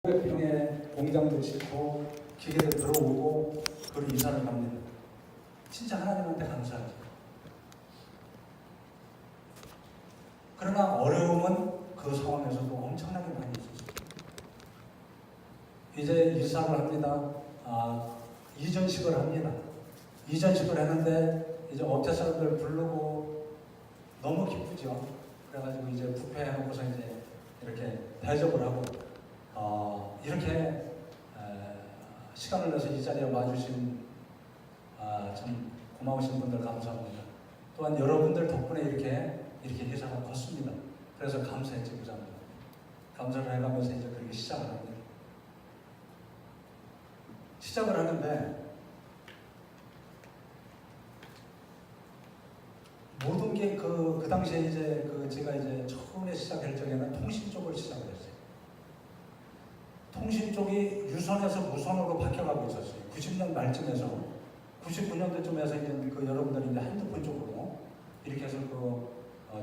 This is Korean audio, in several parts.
병에 공장도 짓고 기계도 들어오고 그리고 이사를 갑니다. 진짜 하나님한테 감사하죠. 그러나 어려움은 그 상황에서도 엄청나게 많이 있었어요. 이제 이사를 합니다. 이전식을 합니다. 이전식을 했는데 이제 업체 사람들 부르고 너무 기쁘죠. 그래가지고 이제 부패해놓고서 이제 이렇게 대접을 하고 이렇게 시간을 내서 이 자리에 와주신 참 고마우신 분들 감사합니다. 또한 여러분들 덕분에 이렇게 회사가 컸습니다. 그래서 감사했지 부장님. 감사를 해가면서 이제 그렇게 시작을 합니다. 시작을 하는데 모든 게 그 당시에 이제 제가 이제 처음에 시작할 적에는 통신 쪽을 시작을 했어요. 통신 쪽이 유선에서 무선으로 바뀌어가고 있었어요. 90년 말쯤에서 99년도쯤에서 이제 여러분들이 이제 핸드폰 쪽으로 이렇게 해서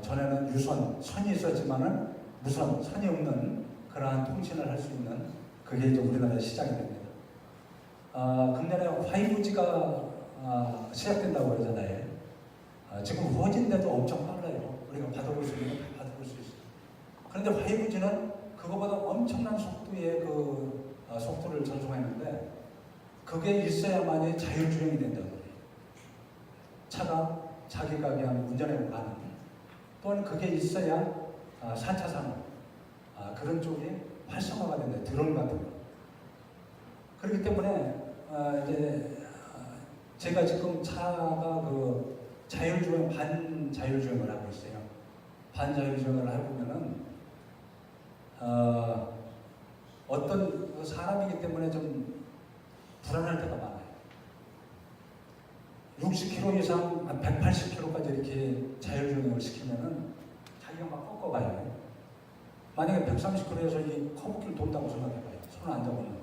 전에는 유선 선이 있었지만은 무선 선이 없는 그러한 통신을 할 수 있는 그게 이제 우리나라에 시작이 됩니다. 금년에 5G가 시작된다고 그러잖아요. 지금 4G인데도 엄청 빨라요. 우리가 받아볼 수 있는 건 다 받아볼 수 있어요. 그런데 5G는 그거보다 엄청난 속도의 속도를 전송했는데 그게 있어야만이 자율주행이 된다고 그래요. 차가 자기가 그냥 운전하고 가는. 또한 그게 있어야 4차 산업 그런 쪽이 활성화가 된다. 드론 같은 거. 그렇기 때문에 이제 제가 지금 차가 자율주행, 반자율주행을 하고 있어요. 반자율주행을 해보면은 어떤 사람이기 때문에 좀 불안할 때가 많아요. 60km 이상, 180km까지 이렇게 자율주행을 시키면은 자기가 막 꺾어가요. 만약에 130km에서 이 커브길 돈다고 생각해봐요. 손을 안 잡으면.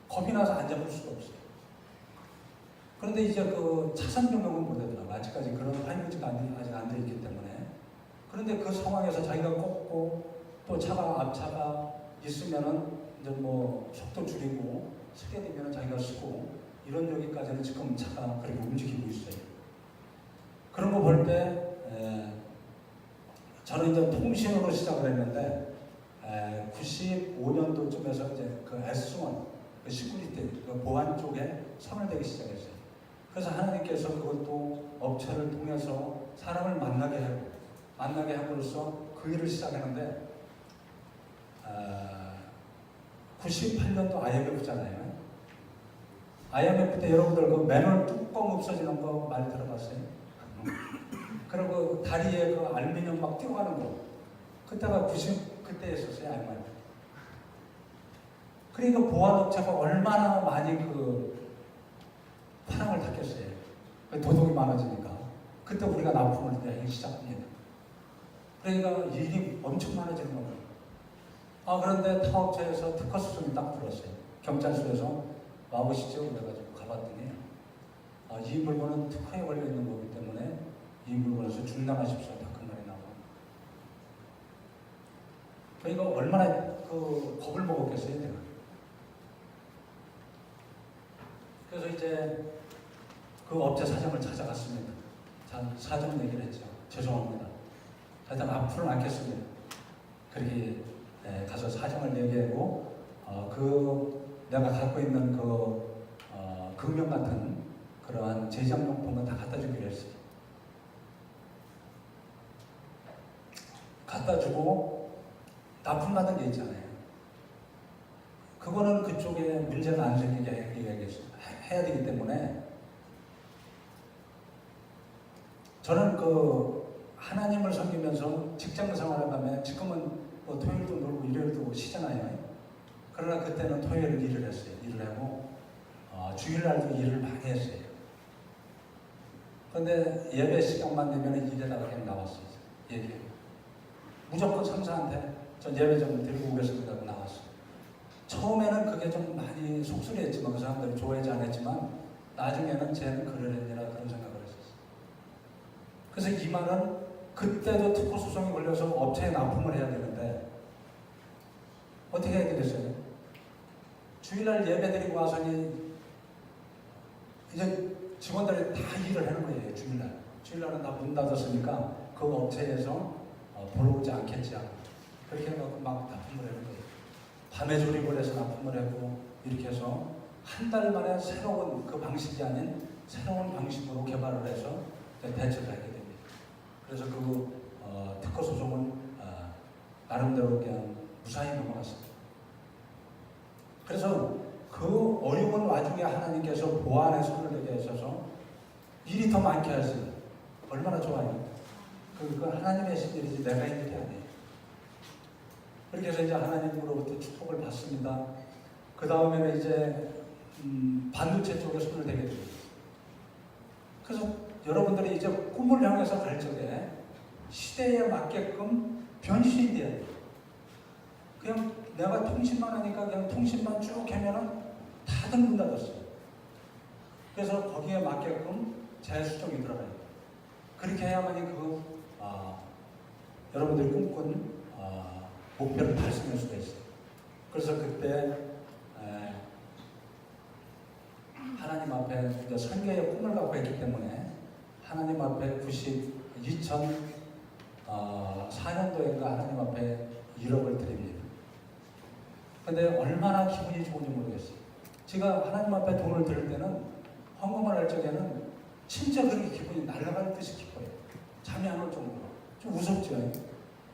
겁이 나서 안 잡을 수가 없어요. 그런데 이제 차선 변경은 못하더라고요. 아직까지 그런 5G가 아직 안 돼 있기 때문에. 그런데 그 상황에서 자기가 꺾고 또 앞차가 있으면은 이제 속도 줄이고 서게 되면 자기가 쓰고 이런 여기까지는 지금 차가 그렇게 움직이고 있어요. 그런 거 볼 때 저는 이제 통신으로 시작을 했는데 95년도쯤에서 이제 S1 시큐리티 보안 쪽에 선을 대기 시작했어요. 그래서 하나님께서 그것도 업체를 통해서 사람을 만나게 함으로써 그 일을 시작했는데 98년도 IMF잖아요. IMF 때 여러분들 맨홀 뚜껑 없어지는 거 많이 들어봤어요? 그리고 다리에 알루미늄 막 뛰어가는 거 그때가 그때 했었어요. IMF. 그러니까 보안업체가 얼마나 많이 파랑을 닦였어요. 도둑이 많아지니까. 그때 우리가 납품을 하기 시작합니다. 그러니까 일이 엄청 많아지는 거예요. 그런데 타업체에서 특허 수송이 딱 들었어요. 경찰서에서 와보시죠. 그래가지고 가봤더니 이 물건은 특허에 걸려있는 거기 때문에 이 물건에서 중단하십시오. 다 그 말이 나오고. 그러니까 얼마나 겁을 먹었겠어요. 내가. 그래서 이제 그 업체 사장을 찾아갔습니다. 사정 얘기를 했죠. 죄송합니다. 하여튼 앞으로는 않겠습니다. 그렇게 가서 사정을 얘기하고 내가 갖고 있는 금명 같은 그러한 제작용품은 다 갖다 주기로 했어요. 갖다 주고 납품받은 게 있잖아요. 그거는 그쪽에 문제가 안 생기게 해야 되기 때문에 저는 하나님을 섬기면서 직장 생활을 하면 지금은 토요일도 놀고 일요일도 쉬잖아요. 그러나 그때는 토요일 일을 했어요. 일을 하고 주일날도 일을 많이 했어요. 그런데 예배 시간만 되면 일에다가 그냥 나왔어요. 무조건 상사한테 전 예배 좀 드리고 오겠습니다 하고 나왔어요. 처음에는 그게 좀 많이 속쓰리했지만 그 사람들이 좋아하지 않았지만 나중에는 쟤는 그러려니라 그런 생각을 했었어요. 그래서 이 말은 그때도 특허 소송이 걸려서 업체에 납품을 해야 되는데 어떻게 해야 되겠어요? 주일날 예배 드리고 와서는 이제 직원들이 다 일을 하는 거예요. 주일날은 다 문 닫았으니까 그 업체에서 보러 오지 않겠지 하고 그렇게 해갖고 막 납품을 하는 거예요. 밤에 조립을 해서 납품을 하고 이렇게 해서 한 달 만에 새로운 그 방식이 아닌 새로운 방식으로 개발을 해서 대처를 하게 됩니다. 그래서 그 특허 소송은 나름대로 그냥 무사히 넘어갔습니다. 그래서 그 어려운 와중에 하나님께서 보안의 손을 내게 하셔서 일이 더 많게 하시는 얼마나 좋아요. 그 하나님의 일이지 내가 할 일이 아니에요. 그렇게 해서 이제 하나님으로부터 축복을 받습니다. 그 다음에는 이제 반도체 쪽에 손을 대게 됩니다. 그래서 여러분들이 이제 꿈을 향해서 갈 적에 시대에 맞게끔 변신이 돼야 돼요. 그냥 내가 통신만 하니까 그냥 통신만 쭉 하면은 다들 문 닫았어요. 그래서 거기에 맞게끔 재수정이 들어가요. 그렇게 해야만이 여러분들이 꿈꾼 목표를 달성할 수가 있어요. 그래서 그때 하나님 앞에 이제 설계의 꿈을 갖고 있기 때문에 하나님 앞에 2004년도인가 하나님 앞에 1억을 드립니다. 근데 얼마나 기분이 좋은지 모르겠어요. 제가 하나님 앞에 돈을 드릴 때는 헌금을 할 적에는 진짜 그렇게 기분이 날아갈 듯이 기뻐요. 잠이 안 올 정도로. 좀 무섭죠.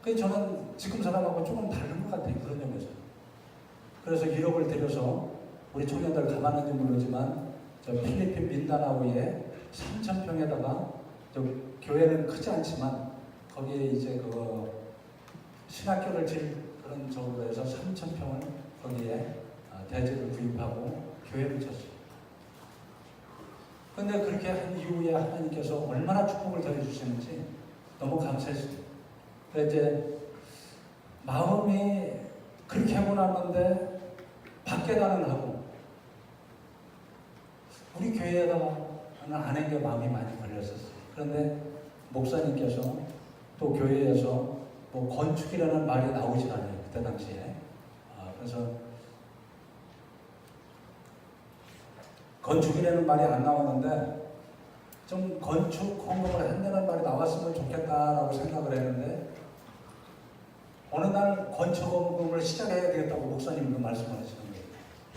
그래서 저는 지금 사람하고 조금 다른 것 같아요. 그런 점에서. 그래서 1억을 들여서 우리 청년들 가만한지 모르지만 저 필리핀 민다나오에 3,000평에다가 교회는 크지 않지만 거기에 이제 신학교를 질 그런 쪽으로 해서 3,000평을 거기에 대지를 구입하고 교회를 쳤어요. 그런데 그렇게 한 이후에 하나님께서 얼마나 축복을 더해주시는지 너무 감사했어요. 그래서 이제 마음이 그렇게 하고 났는데 밖에다는 하고 우리 교회에다가는 안 한 게 마음이 많이 걸렸었어요. 그런데 목사님께서 또 교회에서 뭐 건축이라는 말이 나오질 않아요. 그때 당시에. 그래서 건축이라는 말이 안 나오는데 좀 건축 헌금을 한다는 말이 나왔으면 좋겠다라고 생각을 했는데 어느 날 건축 헌금을 시작해야 되겠다고 목사님도 말씀을 하시는 거예요.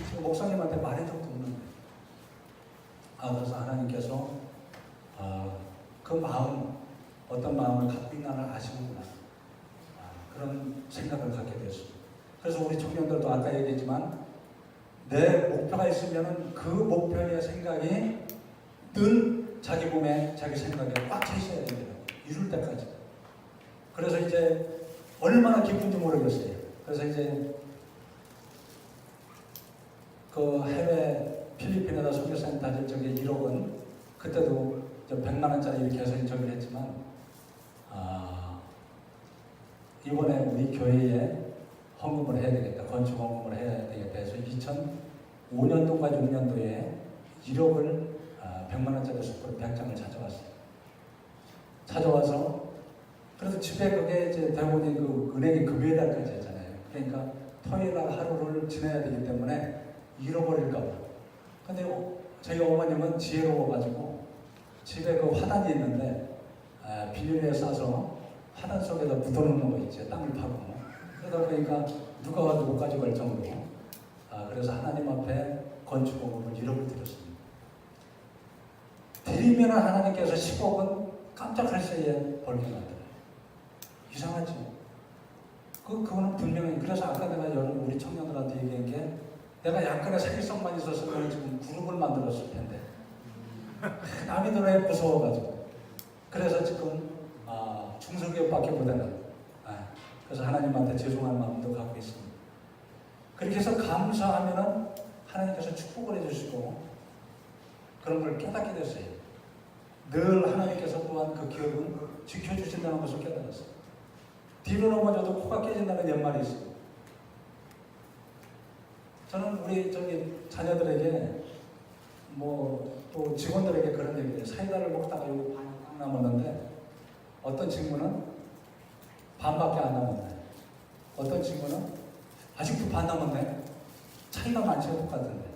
지금 목사님한테 말한 적도 없는데 그래서 하나님께서 그 마음 어떤 마음을 갖고 있나를 아시는구나 그런 생각을 갖게 되었습니다. 그래서 우리 청년들도 아까 얘기했지만 내 목표가 있으면 그 목표의 생각이 늘 자기 몸에 자기 생각에 꽉 차 있어야 됩니다. 이룰 때까지. 그래서 이제 얼마나 기쁜지 모르겠어요. 그래서 이제 그 해외 필리핀에다 선교사님 다닐 적에 1억은 그때도 100만 원짜리 이렇게 해서 인정을 했지만 이번에 우리 교회에 헌금을 해야 되겠다. 건축 헌금을 해야 되겠다 해서 2005년도인가 6년도에 1억을 100만 원짜리 숯불 100장을 찾아왔어요. 찾아와서 그래서 집에 그게 이제 대부분이 그 은행이 금요일날까지 했잖아요. 그러니까 토요일날 하루를 지내야 되기 때문에 잃어버릴까 봐. 근데 저희 어머님은 지혜로워가지고 집에 그 화단이 있는데 비닐에 싸서 화단 속에다 묻어놓는 거 있죠. 땅을 파고. 그러다 보니까 누가 와도 못 가져갈 정도로. 그래서 하나님 앞에 건축원금을 1억을 드렸습니다. 드리면 하나님께서 10억은 깜짝할 새에 벌게 만들어요. 이상하죠? 그거는 분명히. 그래서 아까 내가 우리 청년들한테 얘기한 게 내가 약간의 사기성만 있었으면 지금 그룹을 만들었을 텐데 남이 들어야 무서워가지고. 그래서 지금 중소기업밖에 못하는. 그래서 하나님한테 죄송한 마음도 갖고 있습니다. 그렇게 해서 감사하면은 하나님께서 축복을 해주시고 그런 걸 깨닫게 됐어요. 늘 하나님께서 또한 그 기업은 지켜주신다는 것을 깨달았어요. 뒤로 넘어져도 코가 깨진다는 연말이 있어요. 저는 우리 자녀들에게 또 직원들에게 그런 얘기를 해요. 사이다를 먹다가 요거 반이 꽉 남았는데 어떤 친구는 반밖에 안 남았나요? 어떤 친구는 아직도 반 남았네. 차이가 많죠, 똑같은데.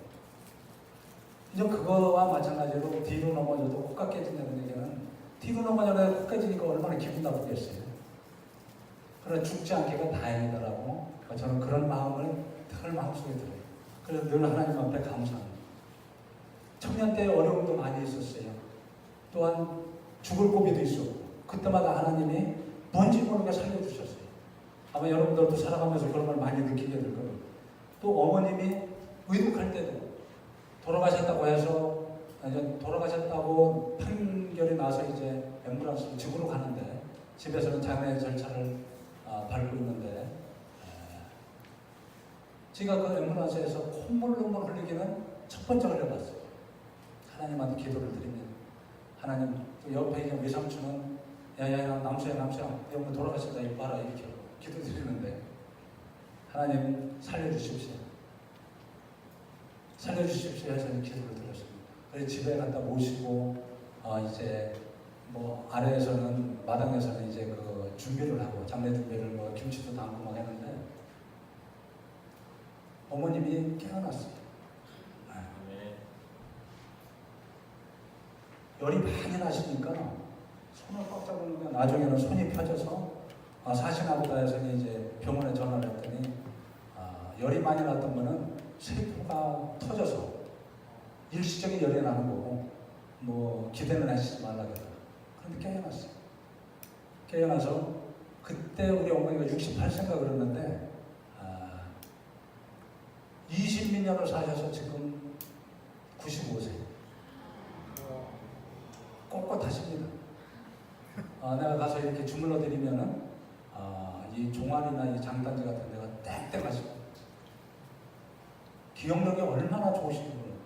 이제 그거와 마찬가지로 뒤로 넘어져도 코가 깨진다는 얘기는 뒤로 넘어져도 코 깨지니까 얼마나 기분 나쁘겠어요. 그러나 죽지 않기가 다행이다라고 저는 그런 마음을 늘 마음속에 들어요. 그래서 늘 하나님 앞에 감사합니다. 청년 때 어려움도 많이 있었어요. 또한 죽을 고비도 있었고 그때마다 하나님이 뭔지 모르게 살려주셨어요. 아마 여러분들도 살아가면서 그런 걸 많이 느끼게 될 거예요. 또 어머님이 의독할 때도 돌아가셨다고 해서 돌아가셨다고 판결이 나서 이제 앰뷸런스로 집으로 가는데 집에서는 장례 절차를 밟고 있는데 제가 그 앰뷸런스에서 콧물 흘리기는 첫 번째 흘려봤어요. 하나님한테 기도를 드립니다. 하나님, 또 옆에 있는 외삼촌은 야야야 남수야 내 엄마 돌아가셨다 이거 봐라 이렇게 기도 드리는데 하나님 살려주십시오. 살려주십시오 해서 기도를 드렸습니다. 그래서 집에 갖다 모시고 이제 뭐 아래에서는 마당에서는 이제 그 준비를 하고 장례 준비를 뭐 김치도 담고 막 했는데 어머님이 깨어났어요. 열이 많이 나시니까 손을 꽉 잡으니까 나중에는 손이 펴져서 사신아보다에서는 이제 병원에 전화를 했더니 열이 많이 났던 거는 세포가 터져서 일시적인 열이 나는 거고 뭐 기대는 하시지 말라 그러더라고요. 그런데 깨어났어요. 깨어나서 그때 우리 어머니가 68세인가 그랬는데 20몇 년을 사셔서 지금 95세. 꼿꼿하십니다. 내가 가서 이렇게 주물러 드리면은 이 종아리나 이 장단지 같은 데가 땡땡하시고 기억력이 얼마나 좋으신 분이에요.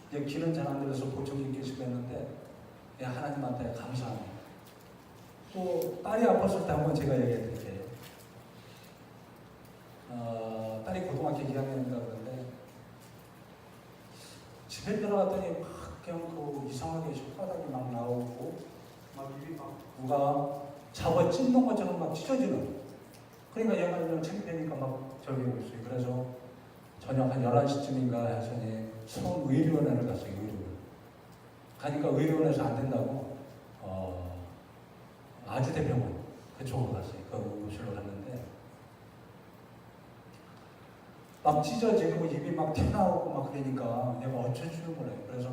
이제 귀는 잘 안 들려서 보청기 끼시고 했는데 하나님한테 감사합니다. 또 딸이 아팠을 때 한번 제가 얘기해 드릴게요. 딸이 고등학교 2학년인가 그런데 집에 들어갔더니 막 그냥 그 이상하게 혓바닥이 막 나오고 막 입이 막 누가 잡아 찢는 것처럼 막 찢어지는. 그러니까 얘가 그냥 창피하니까 막 저기 오고 있어요. 그래서 저녁 한 11시쯤인가 해서 성의료원을 갔어요. 의료원. 가니까 의료원에서 안 된다고 아주대병원 그쪽으로 갔어요. 그 의료실로 갔는데 막 찢어지고 입이 막 튀어나오고 막 그러니까 내가 어쩔 줄 몰라요. 그래서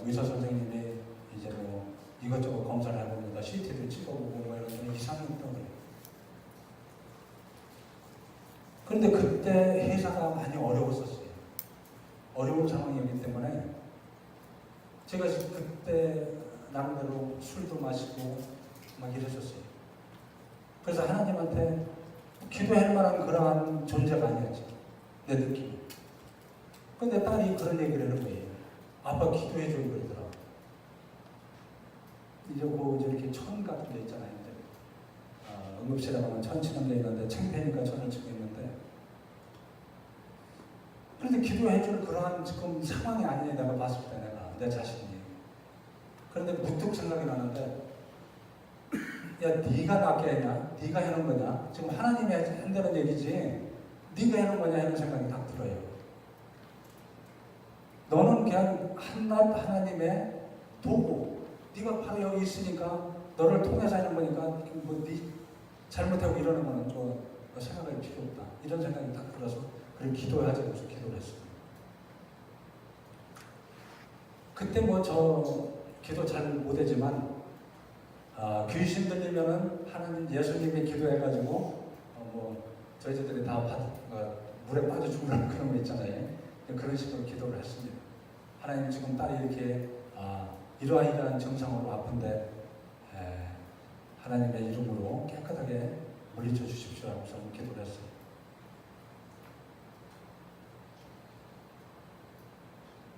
의사 선생님이 이제 뭐 이것저것 검사를 해봅니다. CT도 찍어보고 뭐 이런 이상이 있더라고요. 그런데 그때 회사가 많이 어려웠었어요. 어려운 상황이었기 때문에 제가 그때 나름대로 술도 마시고 막 이랬었어요. 그래서 하나님한테 기도할 만한 그러한 존재가 아니었지. 내 느낌이. 근데 딸이 그런 얘기를 하는 거예요. 아빠 기도해줘 그러더라고. 이제 저렇게 천 같은 데 있잖아요. 응급실에 가면 천 치는 데 있는데 창피하니까 천을 치고 있는데 그런데 기도해줄 그러한 지금 상황이 아니에요. 내가 봤을 때 내 자신이. 그런데 문득 생각이 나는데 야 네가 낫게 했냐? 네가 해놓은 거냐? 지금 하나님이 한다는 얘기지 네가 해놓은 거냐 하는 생각이 딱 들어요. 너는 그냥 한낱 하나님의 도구. 네가 바로 여기 있으니까 너를 통해서 하는 거니까 뭐 네 잘못하고 이러는 거는 뭐 생각할 필요 없다. 이런 생각이 딱 들어서 그렇게 기도하자고 해서 기도를 했습니다. 그때 뭐 저 기도 잘 못하지만 귀신 들리면은 하나님 예수님이 기도해가지고 뭐 저희들이 다 물에 빠져 죽으라는 그런 거 있잖아요. 그런 식으로 기도를 했습니다. 하나님 지금 딸이 이렇게 이러한 증상으로 아픈데 하나님의 이름으로 깨끗하게 물리쳐 주십시오 하고 저는 기도를 했어요.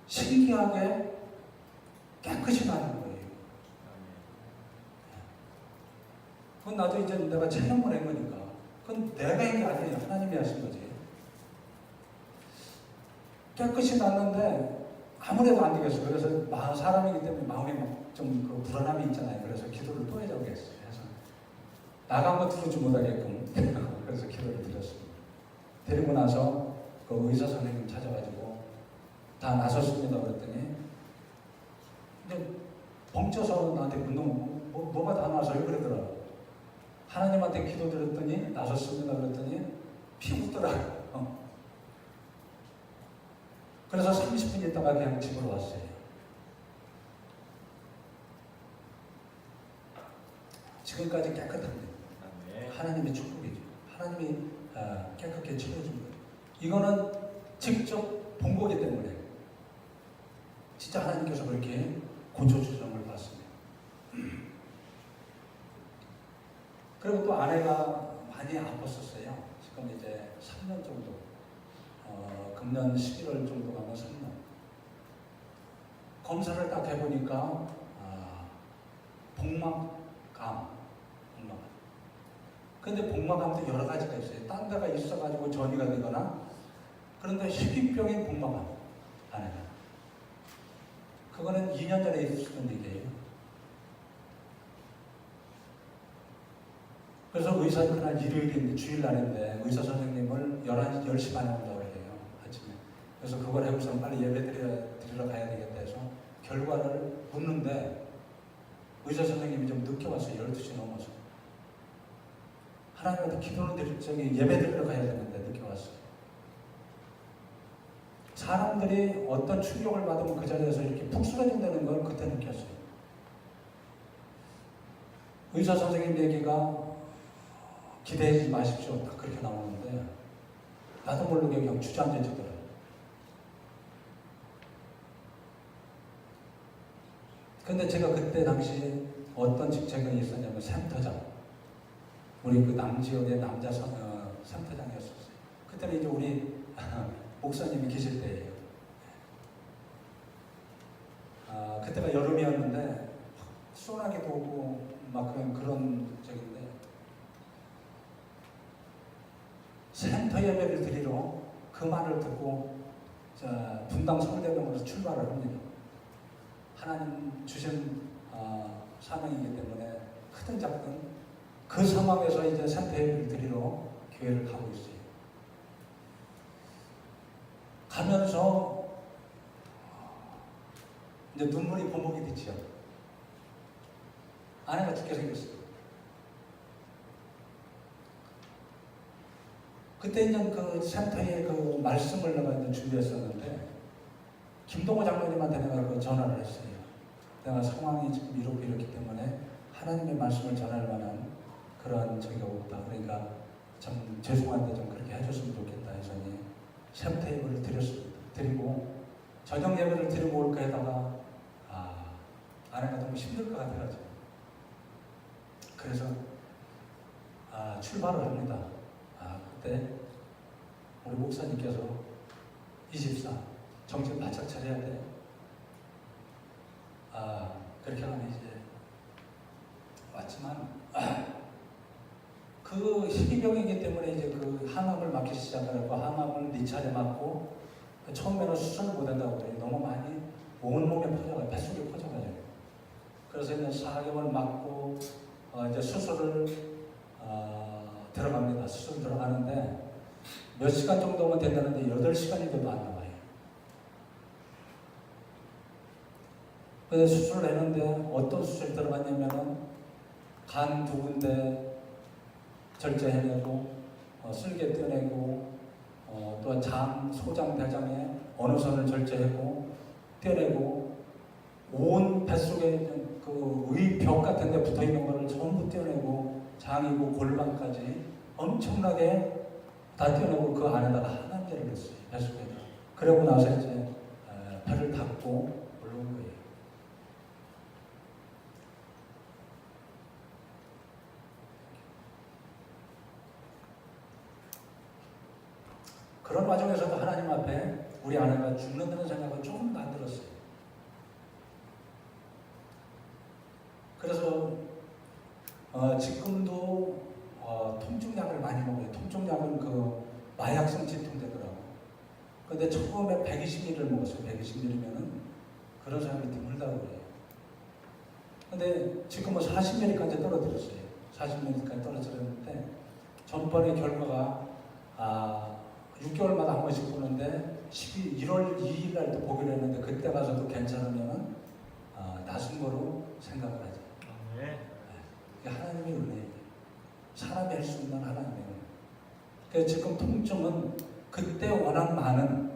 신기하게 깨끗이 나는 거예요. 그건 나도 이제 내가 체험을 한 거니까. 그건 내가 한 게 아니에요. 하나님이 하신 거지. 깨끗이 났는데 아무래도 안 되겠어요. 그래서 사람이기 때문에 마음에 좀 그 불안함이 있잖아요. 그래서 기도를 또 해자고 했어요. 그래서 나간 거 들어주지 못하게끔 그래서 기도를 드렸습니다. 데리고 나서 그 의사 선생님 찾아가지고 다 나섰습니다 그랬더니 근데 벙쪄서 나한테 묻는 뭐가 다 나서요 그러더라고. 하나님한테 기도드렸더니 나섰습니다 그랬더니 피 묻더라고요. 그래서 30분 있다가 그냥 집으로 왔어요. 지금까지 깨끗합니다. 하나님의 축복이죠. 하나님이 깨끗하게 채워준 거예요. 이거는 직접 본 거기 때문에 진짜 하나님께서 그렇게 고쳐주심을 받습니다. 그리고 또 아내가 많이 아팠었어요. 지금 이제 3년 정도, 금년 11월 정도 가면 3년. 검사를 딱 해보니까 복막암. 근데 복막암도 여러 가지가 있어요. 딴 데가 있어가지고 전이가 되거나, 그런데 희귀병인 복막암 아내가. 그거는 2년 전에 있었던 얘기예요. 그래서 의사 그날 일요일인데 주일날인데 의사 선생님을 11시, 10시 반에 온다고 그래요. 아침에. 그래서 그걸 해고서 빨리 예배 드리러 가야 되겠다 해서 결과를 묻는데 의사 선생님이 좀 늦게 왔어요. 12시 넘어서. 하나님한테 기도를 예배 드리러 가야 되는데 늦게 왔어요. 사람들이 어떤 충격을 받으면 그 자리에서 이렇게 푹 쓰러진다는 걸 그때 느꼈어요. 의사 선생님 얘기가 기대하지 마십시오. 딱 그렇게 나오는데 나도 모르게 그냥 주저앉아지더라고요. 근데 제가 그때 당시 어떤 직책이 있었냐면 센터장. 우리 그 남지역의 남자 센터장이었었어요. 그때는 이제 우리 목사님이 계실 때예요. 그때가 여름이었는데 소나기도 오고 막 그런 적인데 센터 예배를 드리러 그 말을 듣고 분당 성대병원에서 출발을 합니다. 하나님 주신 사명이기 때문에 크든 작든 그 상황에서 이제 센터 예배를 드리러 교회를 가고 있어요. 가면서 이제 눈물이 범벅이 되지요. 아내가 죽게 생겼어요. 그때 이제 그 센터에 그 말씀을 내가 이제 준비했었는데 김동호 장로님한테 내가 그 전화를 했어요. 내가 상황이 지금 이렇기 때문에 하나님의 말씀을 전할 만한 그런 적이 없다. 그러니까 좀 죄송한데 좀 그렇게 해줬으면 좋겠다 해서니 센터 예배를 드리고 저녁 예배를 드리고 올까 해다가 아내가 너무 힘들 것 같아가지고 그래서 출발을 합니다. 그때 우리 목사님께서 24 정신 바짝 차려야 돼. 그렇게 하면 이제 왔지만 그 희귀병이기 때문에 이제 그 항암을 맞기 시작하고 항암을 2차례 맞고 처음에는 수술을 못한다고 그래요. 너무 많이 온몸에 퍼져가지고 뱃속에 퍼져가지고 그래서 이제 4개월 맞고 이제 수술을 들어갑니다. 수술 들어가는데 몇 시간 정도면 된다는데 8시간이 돼도 안 나와요. 그래서 수술을 했는데 어떤 수술이 들어갔냐면은 간 2군데 절제해내고 쓸개 떼내고 또 장, 소장, 대장에 어느 선을 절제하고 떼내고 온 뱃속에 그 의벽 같은 데 붙어있는 거를 전부 떼내고 장이고 골반까지 엄청나게 다 떼내고 그 안에다가 항암제를 넣었어요. 뱃속에다. 그러고 나서 이제 배를 닫고 올라온 거예요. 그런 과정에서도 하나님 앞에 우리 아내가 죽는다는 생각은 조금도 안 들었어요. 그래서 지금도 통증약을 많이 먹어요. 통증약은 그 마약성 진통제더라고. 근데 처음에 120ml를 먹었어요. 120ml면은 그런 사람이 드물다고 그래요. 근데 지금은 40ml까지 떨어뜨렸어요. 40ml까지 떨어뜨렸는데 전번에 결과가 6개월마다 한 번씩 보는데 1월 2일 날 또 보기로 했는데 그때 가서도 괜찮으면 낮은 거로 생각을 하죠. 네. 그게 하나님의 은혜예요. 사람이 할 수 있는 하나님의 은혜. 그래서 지금 통증은 그때 워낙 많은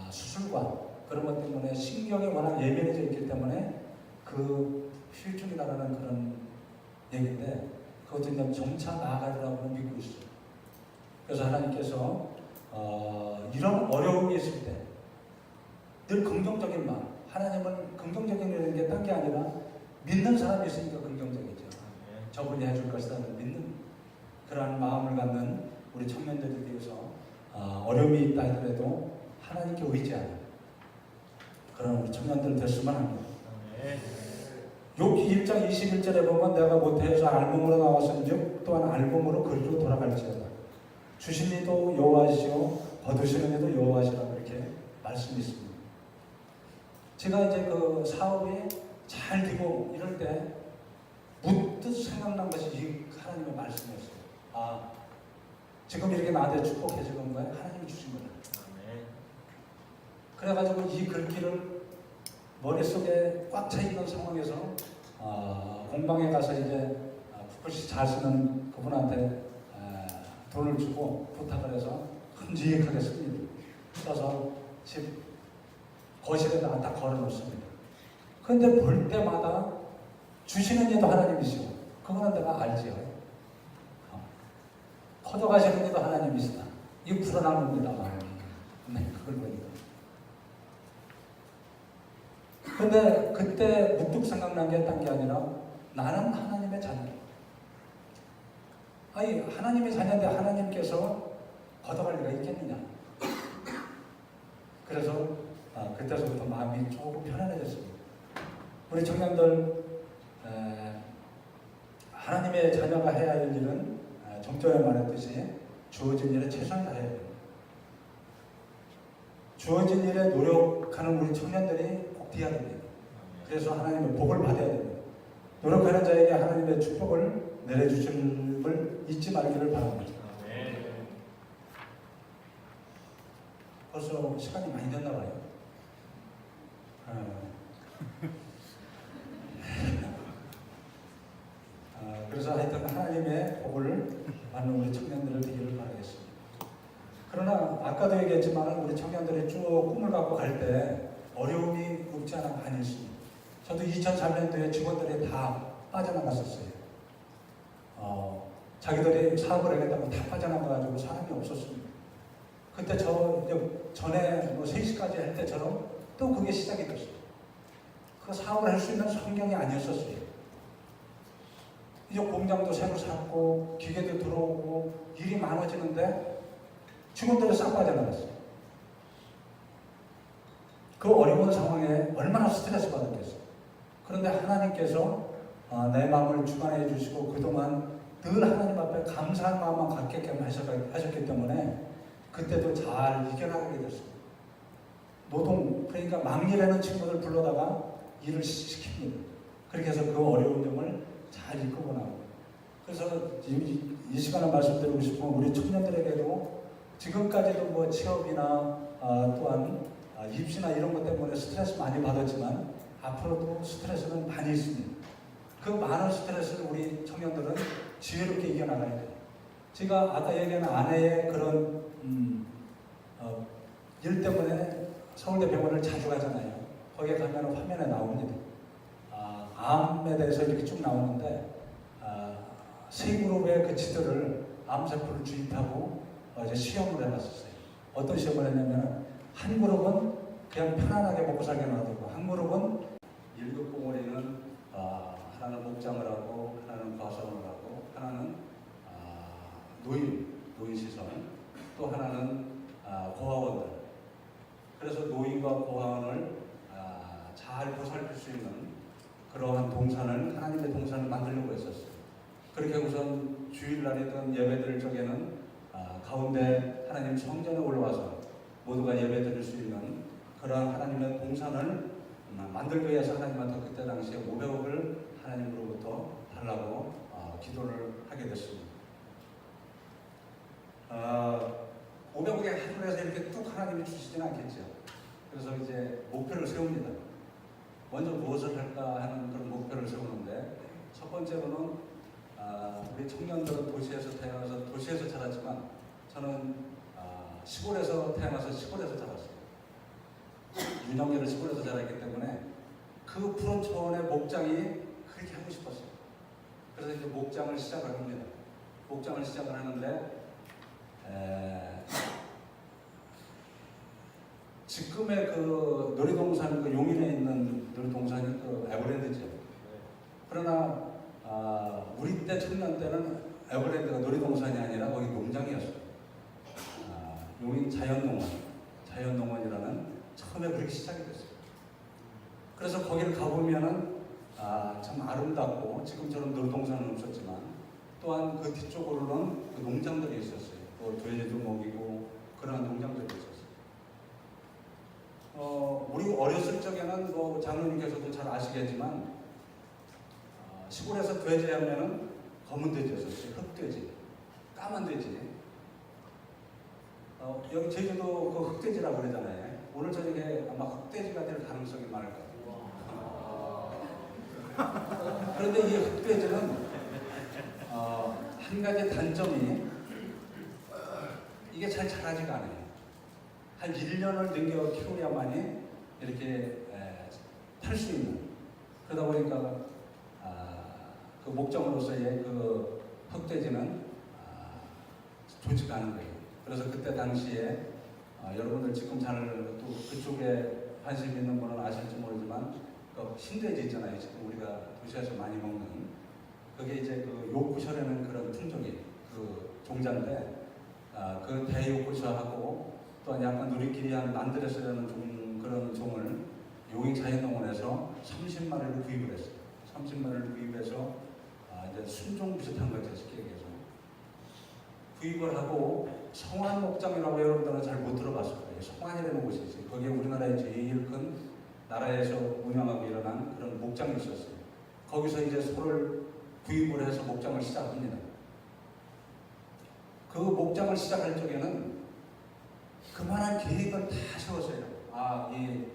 수술과 그런 것 때문에 신경이 워낙 예민해져 있기 때문에 그 후유증이라는 그런 얘기인데 그것도 이제 점차 나아가리라고 믿고 있어요. 그래서 하나님께서 이런 어려움이 있을 때 늘 긍정적인 마음, 하나님은 긍정적인 게 딴 게 아니라 믿는 사람이 있으니까 긍정적이죠. 저분이 해줄 것이라는 믿는 그러한 마음을 갖는 우리 청년들에 대해서 어려움이 있다 하더라도 하나님께 의지하는 그런 우리 청년들 됐으면 합니다. 욥기 1장 21절에 보면 내가 모태에서 알몸으로 나왔은즉 또한 알몸으로 그리로 돌아갈지어다. 주신 이도 여호와시오 거두시는 이도 여호와시라고 이렇게 말씀이 있습니다. 제가 이제 그 사업이 잘 되고 이럴 때 문득 생각난 것이 이 하나님의 말씀이었어요. 지금 이렇게 나한테 축복해 주는 거야? 하나님이 주신 거야. 그래가지고 이 글귀를 머릿속에 꽉 차 있는 상황에서 공방에 가서 이제 풋풋이 잘 쓰는 그분한테 돈을 주고 부탁을 해서 큼직하게 씁니다. 써서 집 거실에다가 다 걸어 놓습니다. 그런데 볼 때마다 주시는 이도 하나님이시고 그거는 내가 알지요. 커져가시는 이도 하나님이시다. 이게 불안한 겁니다. 마음이. 네, 그걸 보니까. 근데 그때 문득 생각난 게 딴 게 아니라 나는 하나님의 자녀다. 아니 하나님의 자녀인데 하나님께서 걷어갈 리가 있겠느냐. 그래서 그때서부터 마음이 조금 편안해졌습니다. 우리 청년들 하나님의 자녀가 해야 할 일은 좀 전에 말했듯이 주어진 일에 최선을 다해야 됩니다. 주어진 일에 노력하는 우리 청년들이 꼭 돼야 됩니다. 그래서 하나님의 복을 받아야 됩니다. 노력하는 자에게 하나님의 축복을 내려주심을 잊지 말기를 바랍니다. 벌써 시간이 많이 됐나 봐요. 그래서 하여튼 하나님의 복을 받는 우리 청년들을 되기를 바라겠습니다. 그러나 아까도 얘기했지만 우리 청년들이 쭉 꿈을 갖고 갈 때 어려움이 없지 않아 많이 있습니다. 저도 2003년도에 직원들이 다 빠져나갔었어요. 자기들이 사업을 하겠다고 다 빠져나가가지고 사람이 없었습니다. 그때 전에 3시까지 할 때처럼 또 그게 시작이 됐어요. 그 사업을 할 수 있는 환경이 아니었었어요. 이제 공장도 새로 샀고 기계도 들어오고 일이 많아지는데 직원들이 싹 빠져나갔어요. 그 어려운 상황에 얼마나 스트레스 받았겠어요. 그런데 하나님께서 내 마음을 주관해 주시고 그동안 늘 하나님 앞에 감사한 마음만 갖게끔 하셨기 때문에 그때도 잘 이겨나가게 됐습니다. 그러니까 막일하는 친구들 불러다가 일을 시킵니다. 그렇게 해서 그 어려운 점을 잘 이끌고 나오고. 그래서 이 시간에 말씀드리고 싶은 우리 청년들에게도 지금까지도 뭐 취업이나 또한 입시나 이런 것 때문에 스트레스 많이 받았지만 앞으로도 스트레스는 많이 있습니다. 그 많은 스트레스를 우리 청년들은 지혜롭게 이겨나가야 돼요. 제가 아까 얘기한 아내의 그런 일 때문에 서울대 병원을 자주 가잖아요. 거기에 가면 화면에 나옵니다. 암에 대해서 이렇게 쭉 나오는데 세 그룹의 그 지도를 암세포를 주입하고 이제 시험을 해봤었어요. 어떤 시험을 했냐면 한 그룹은 그냥 편안하게 먹고 살게 놔두고 한 그룹은 1급 봉오리는 하나는 목장을 하고 하나는 과성을 하고 하나는 노인시설 또 하나는 고아원들. 그래서 노인과 고아원을 잘 보살필 수 있는 그러한 동산을 하나님의 동산을 만들려고 했었어요. 그렇게 우선 주일날이든 예배드릴 적에는 가운데 하나님 성전에 올라와서 모두가 예배드릴 수 있는 그러한 하나님의 동산을 만들기 위해서 하나님한테 그때 당시에 500억을 하나님으로부터 달라고 기도를 하게 됐습니다. 500억에 하늘에서 이렇게 뚝 하나님이 주시지는 않겠죠. 그래서 이제 목표를 세웁니다. 먼저 무엇을 할까 하는 그런 목표를 세우는데, 첫 번째로는 우리 청년들은 도시에서 태어나서 도시에서 자랐지만, 저는 시골에서 태어나서 시골에서 자랐어요. 윤영열을 시골에서 자랐기 때문에 그 푸른 초원의 목장이 그렇게 하고 싶었어요. 그래서 이제 목장을 시작을 합니다. 목장을 시작을 하는데, 지금의 그 놀이동산, 그 용인에 있는 놀이동산이 그 에버랜드죠. 그러나 우리 때 청년 때는 에버랜드가 놀이동산이 아니라 거기 농장이었어요. 용인 자연농원이라는 처음에 그렇게 시작이 됐어요. 그래서 거기를 가보면은 참 아름답고, 지금처럼 놀이동산은 없었지만 또한 그 뒤쪽으로는 그 농장들이 있었어요. 또 돼지도 먹이고 그런 농장들이 있었어요. 우리 어렸을 적에는 뭐 장로님께서도 잘 아시겠지만, 시골에서 돼지 하면은 검은 돼지였었어요. 흑돼지, 까만 돼지. 여기 제주도 그 흑돼지라고 그러잖아요. 오늘 저녁에 아마 흑돼지가 될 가능성이 많을 것 같아요. 그런데 이 흑돼지는 한 가지 단점이, 이게 잘 자라지가 않아요. 한 1년을 넘겨 키우려만이 이렇게 탈 수 있는, 그러다 보니까 그 목장으로서의 그 흑돼지는 좋지가 않은 거예요. 그래서 그때 당시에 여러분들 지금 잘 또 그쪽에 관심 있는 분은 아실지 모르지만, 그 흰돼지 있잖아요. 지금 우리가 도시에서 많이 먹는, 그게 이제 그 요구셔라는 그런 품종이 그 종자인데, 그 대요구셔하고 또한 약간 누리끼리 한 만드레스라는 그런 종을 용인 자연농원에서 30마리를 구입을 했어요. 30마리를 구입해서 이제 순종 비슷한 거죠, 쉽게 얘기해서. 구입을 하고 성안목장이라고 여러분들은 잘 못 들어봤을 거예요. 성안이라는 곳이 있어요. 거기에 우리나라의 제일 큰 나라에서 운영하고 일어난 그런 목장이 있었어요. 거기서 이제 소를 구입을 해서 목장을 시작합니다. 그 목장을 시작할 적에는 그만한 계획을 다 세웠어요. 이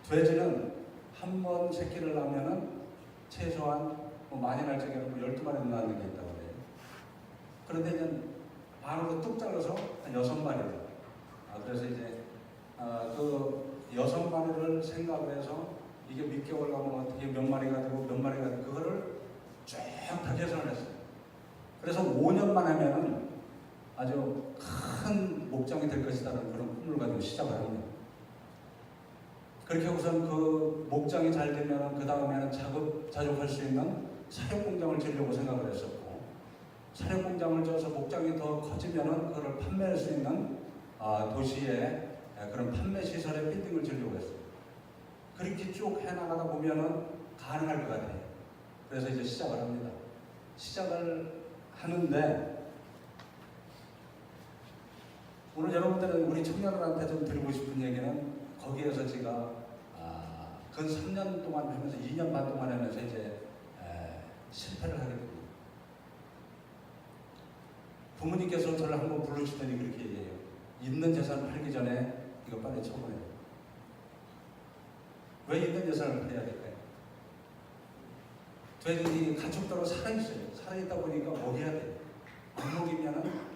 돼지는 한 번 새끼를 낳으면은 최소한 많이 날 적에는 12마리 낳는 게 있다고 그래요. 그런데 이제 반으로 뚝 잘라서 한 6마리를. 그래서 이제 그 6마리를 생각을 해서 이게 몇 개월 가면 어떻게 몇 마리가 되고 몇 마리가 되고, 그거를 쭉 다 계산을 했어요. 그래서 5년만 하면은 아주 큰 목장이 될 것이라는 그런 꿈을 가지고 시작을 합니다. 그렇게 우선 그 목장이 잘 되면 그 다음에는 자족할 수 있는 사육공장을 지으려고 생각을 했었고, 사육공장을 지어서 목장이 더 커지면은 그걸 판매할 수 있는 도시에 그런 판매 시설의 빌딩을 지으려고 했어요. 그렇게 쭉 해나가다 보면은 가능할 것 같아요. 그래서 이제 시작을 합니다. 시작을 하는데, 오늘 여러분들은 우리 청년들한테 좀 드리고 싶은 얘기는, 거기에서 제가 근 3년 동안 하면서 2년 반 동안 하면서 이제 실패를 하게 됩니다. 부모님께서 저를 한번 불러주더니 그렇게 얘기해요. 있는 재산 팔기 전에 이거 빨리 처분해요. 왜 있는 재산을 팔아야 될까요? 돼지 가축들은 살아있어요. 살아있다 보니까 먹여야 돼요. 안 먹이면은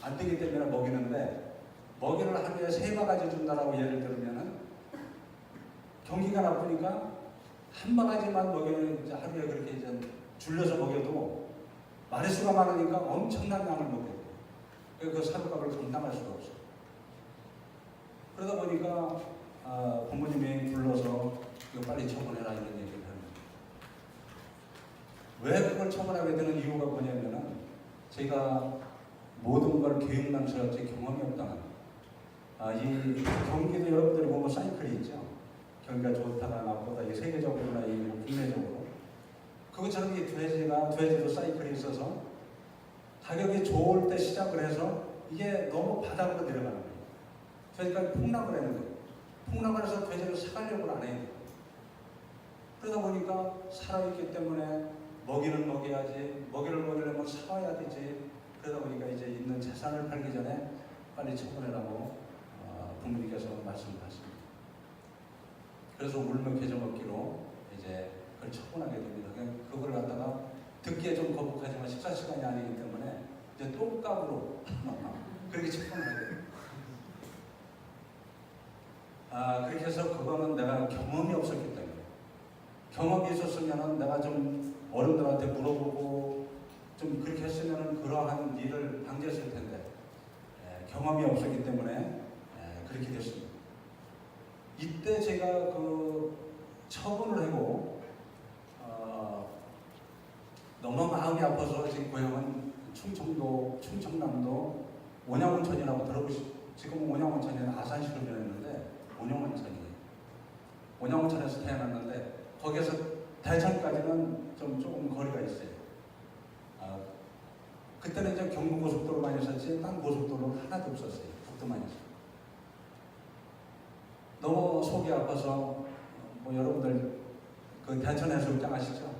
안 되기 때문에 먹이는데, 먹이를 하루에 3바가지 준다라고 예를 들면은 경기가 나쁘니까 한 바가지만 먹이는, 이제 하루에 그렇게 이제 줄여서 먹여도 마리수가 많으니까 엄청난 양을 먹여요. 그 사료값을 감당할 수가 없어요. 그러다 보니까 부모님이 불러서 이거 빨리 처분해라 이런 얘기를 합니다. 왜 그걸 처분하게 되는 이유가 뭐냐면은, 제가 모든 걸 계획만 세웠지 경험이 없다는, 이 경기도 여러분들이 보면 사이클이 있죠. 경기가 좋다가 나보다 이 세계적으로나 이 국내적으로, 그것처럼 이 돼지도 사이클이 있어서 가격이 좋을 때 시작을 해서 이게 너무 바닥으로 내려가는 거예요. 돼지가 폭락을 하는 거예요. 폭락을 해서 돼지를 사가려고 안 해요. 그러다 보니까 살아있기 때문에 먹이는 먹여야지, 먹이를 먹이려면 사와야 되지. 그러다 보니까 이제 있는 재산을 팔기 전에 빨리 처분해라고 부모님께서 말씀하십니다. 그래서 울며 겨자 먹기로 이제 그걸 처분하게 됩니다. 그걸 갖다가 듣기에 좀 거북하지만 식사 시간이 아니기 때문에 이제 똥값으로 그렇게 처분을 하게 됩니다. 그렇게 해서 그거는 내가 경험이 없었기 때문에, 경험이 있었으면은 내가 좀 어른들한테 물어보고 좀 그렇게 했으면은 그러한 일을 방지했을 텐데, 경험이 없었기 때문에 그렇게 됐습니다. 이때 제가 그 처분을 하고 너무 마음이 아파서 지금 고향은 충청남도 온양온천이라고 들어보시죠? 지금 온양온천에는 아산시로 변했는데 온양온천이에요. 온양온천에서 태어났는데 거기에서 대천까지는 조금 거리가 있어요. 그때는 이제 경부고속도로만 있었지 딴 고속도로 하나도 없었어요. 국도만 있어요. 너무 속이 아파서 뭐 여러분들 그 대천해수욕장 아시죠?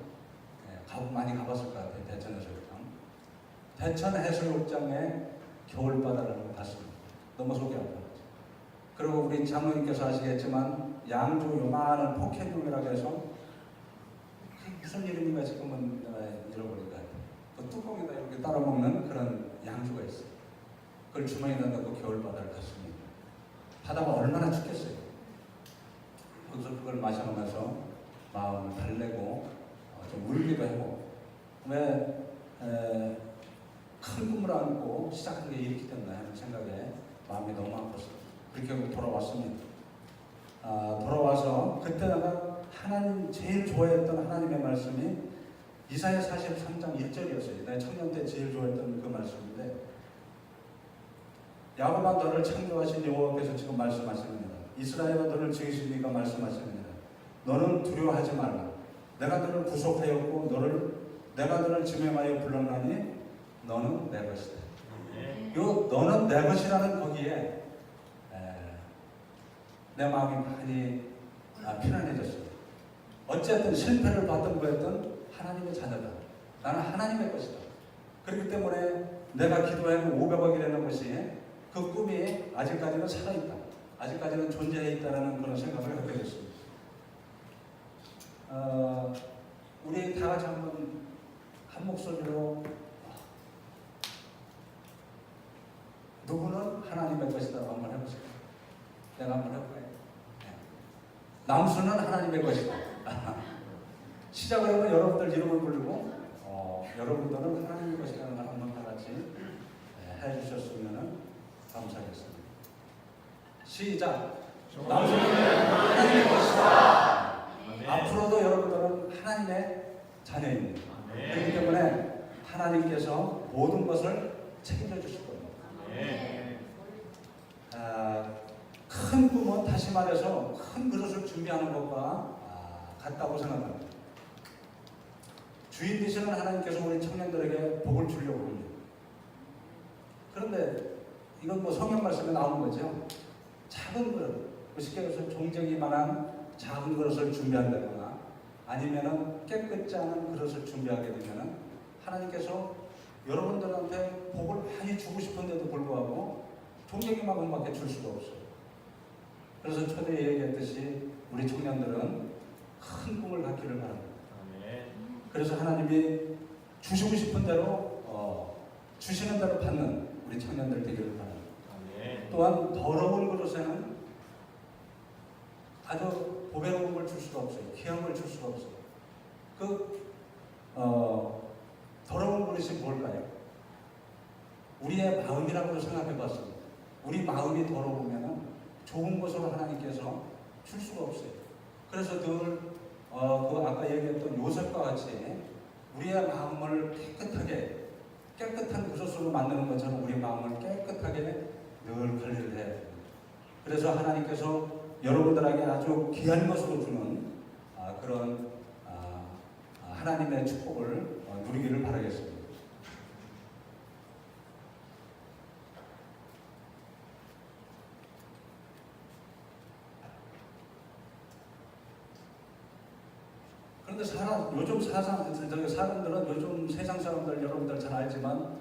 많이 가봤을 것 같아요. 대천해수욕장. 대천해수욕장에 겨울바다를 갔습니다. 너무 속이 아파요. 그리고 우리 장로님께서 아시겠지만 양주 요만한 포켓용이라고 해서 무슨 이름인가 지금은 잃어버린 것 같아요. 그 뚜껑에다 이렇게 따라 먹는 그런 양주가 있어요. 그걸 주머니에 넣고 겨울바다를 갔습니다. 바다가 얼마나 춥겠어요. 거기서 그걸 마셔가면서 마음을 달래고 좀 울기도 하고, 왜 큰 꿈을 안고 시작한 게 이렇게 됐나 하는 생각에 마음이 너무 아팠어요. 그렇게 돌아왔습니다. 돌아와서 그때 내가 하나님 제일 좋아했던 하나님의 말씀이 이사야 43장 1절이었어요. 내가 청년 때 제일 좋아했던 그 말씀인데, 야곱아 너를 창조하신 여호와께서 지금 말씀하십니다. 이스라엘아 너를 지으신 이가 말씀하십니다. 너는 두려워하지 말라. 내가 너를 구속하였고 내가 너를 지명하여 불렀나니 너는 내 것이다. 요 너는 내 것이라는 거기에 내 마음이 많이 편안해졌어요. 어쨌든 실패를 받든 뭐했든 하나님의 자녀다. 나는 하나님의 것이다. 그렇기 때문에 내가 기도하는 500억이라는 것이 그 꿈이 아직까지는 살아있다. 아직까지는 존재해 있다는 그런 생각을 하게 됐습니다. 우리 다 같이 한번 한 목소리로 누구는 하나님의 것이다 한번 해보세요. 내가 한번 해볼까요? 남수는 하나님의 것이다. 시작을 하면 여러분들 이름을 부르고 여러분들은 하나님의 것이라는 걸 한번 다 같이 해주셨으면 감사하겠습니다. 시작! 남수는 하나님의 것이다. 앞으로도 여러분들은 하나님의 자녀입니다. 그렇기 때문에 하나님께서 모든 것을 책임져 주실 겁니다. 큰 꿈은 다시 말해서 큰 그릇을 준비하는 것과 같다고 생각합니다. 주인 되시는 하나님께서 우리 청년들에게 복을 주려고 합니다. 그런데 이건 뭐 성경 말씀에 나오는 거죠. 작은 그릇, 쉽게 해서 종쟁이만한 작은 그릇을 준비한다거나 아니면은 깨끗지 않은 그릇을 준비하게 되면은 하나님께서 여러분들한테 복을 많이 주고 싶은데도 불구하고 종쟁이만큼밖에 줄 수가 없어요. 그래서 초대에 얘기했듯이 우리 청년들은 큰 꿈을 갖기를 바랍니다. 그래서 하나님이 주시고 싶은 대로 주시는 대로 받는 우리 청년들 되기를 바랍니다. 또한 더러운 그릇에는 아주 보배로운 걸 줄 수가 없어요. 귀한 걸 줄 수가 없어요. 더러운 그릇이 뭘까요? 우리의 마음이라고 생각해 봤습니다. 우리 마음이 더러우면 좋은 것으로 하나님께서 줄 수가 없어요. 그래서 늘 아까 얘기했던 요셉과 같이 우리의 마음을 깨끗한 그릇으로 만드는 것처럼 우리 마음을 깨끗하게 늘 관리를 해야 됩니다. 그래서 하나님께서 여러분들에게 아주 귀한 것으로 주는 그런 하나님의 축복을 누리기를 바라겠습니다. 그런데 요즘 사람들은 요즘 세상 사람들 여러분들 잘 알지만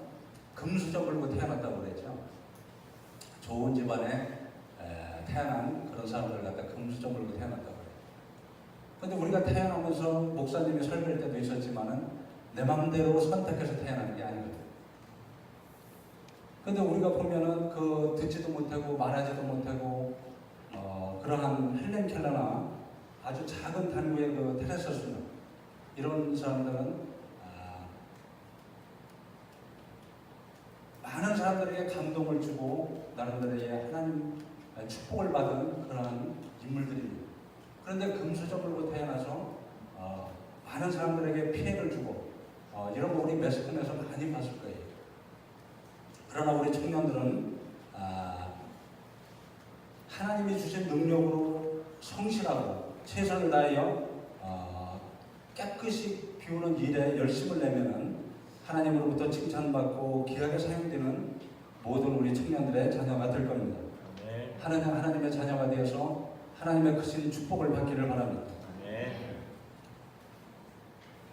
금수저물고 태어났다고 그랬죠. 좋은 집안에 태어난 그런 사람들을 갖다 금수저물고 태어났다고 그래요. 근데 우리가 태어나면서 목사님이 설교할 때도 있었지만은 내 마음대로 선택해서 태어나는 게 아니거든요. 근데 우리가 보면은 그 듣지도 못하고 말하지도 못하고 그러한 헬렌 켈러나 아주 작은 단구의 그 테레사 수는 이런 사람들은 많은 사람들에게 감동을 주고 나름대로의 하나님 축복을 받은 그러한 인물들입니다. 그런데 금수저물고 태어나서 많은 사람들에게 피해를 주고 이런 거 우리 매스컴에서 많이 봤을 거예요. 그러나 우리 청년들은 하나님이 주신 능력으로 성실하고 최선을 다하여 깨끗이 비우는 일에 열심을 내면은 하나님으로부터 칭찬받고 귀하게 사용되는 모든 우리 청년들의 자녀가 될 겁니다. 하나님의 자녀가 되어서 하나님의 크신 축복을 받기를 바랍니다.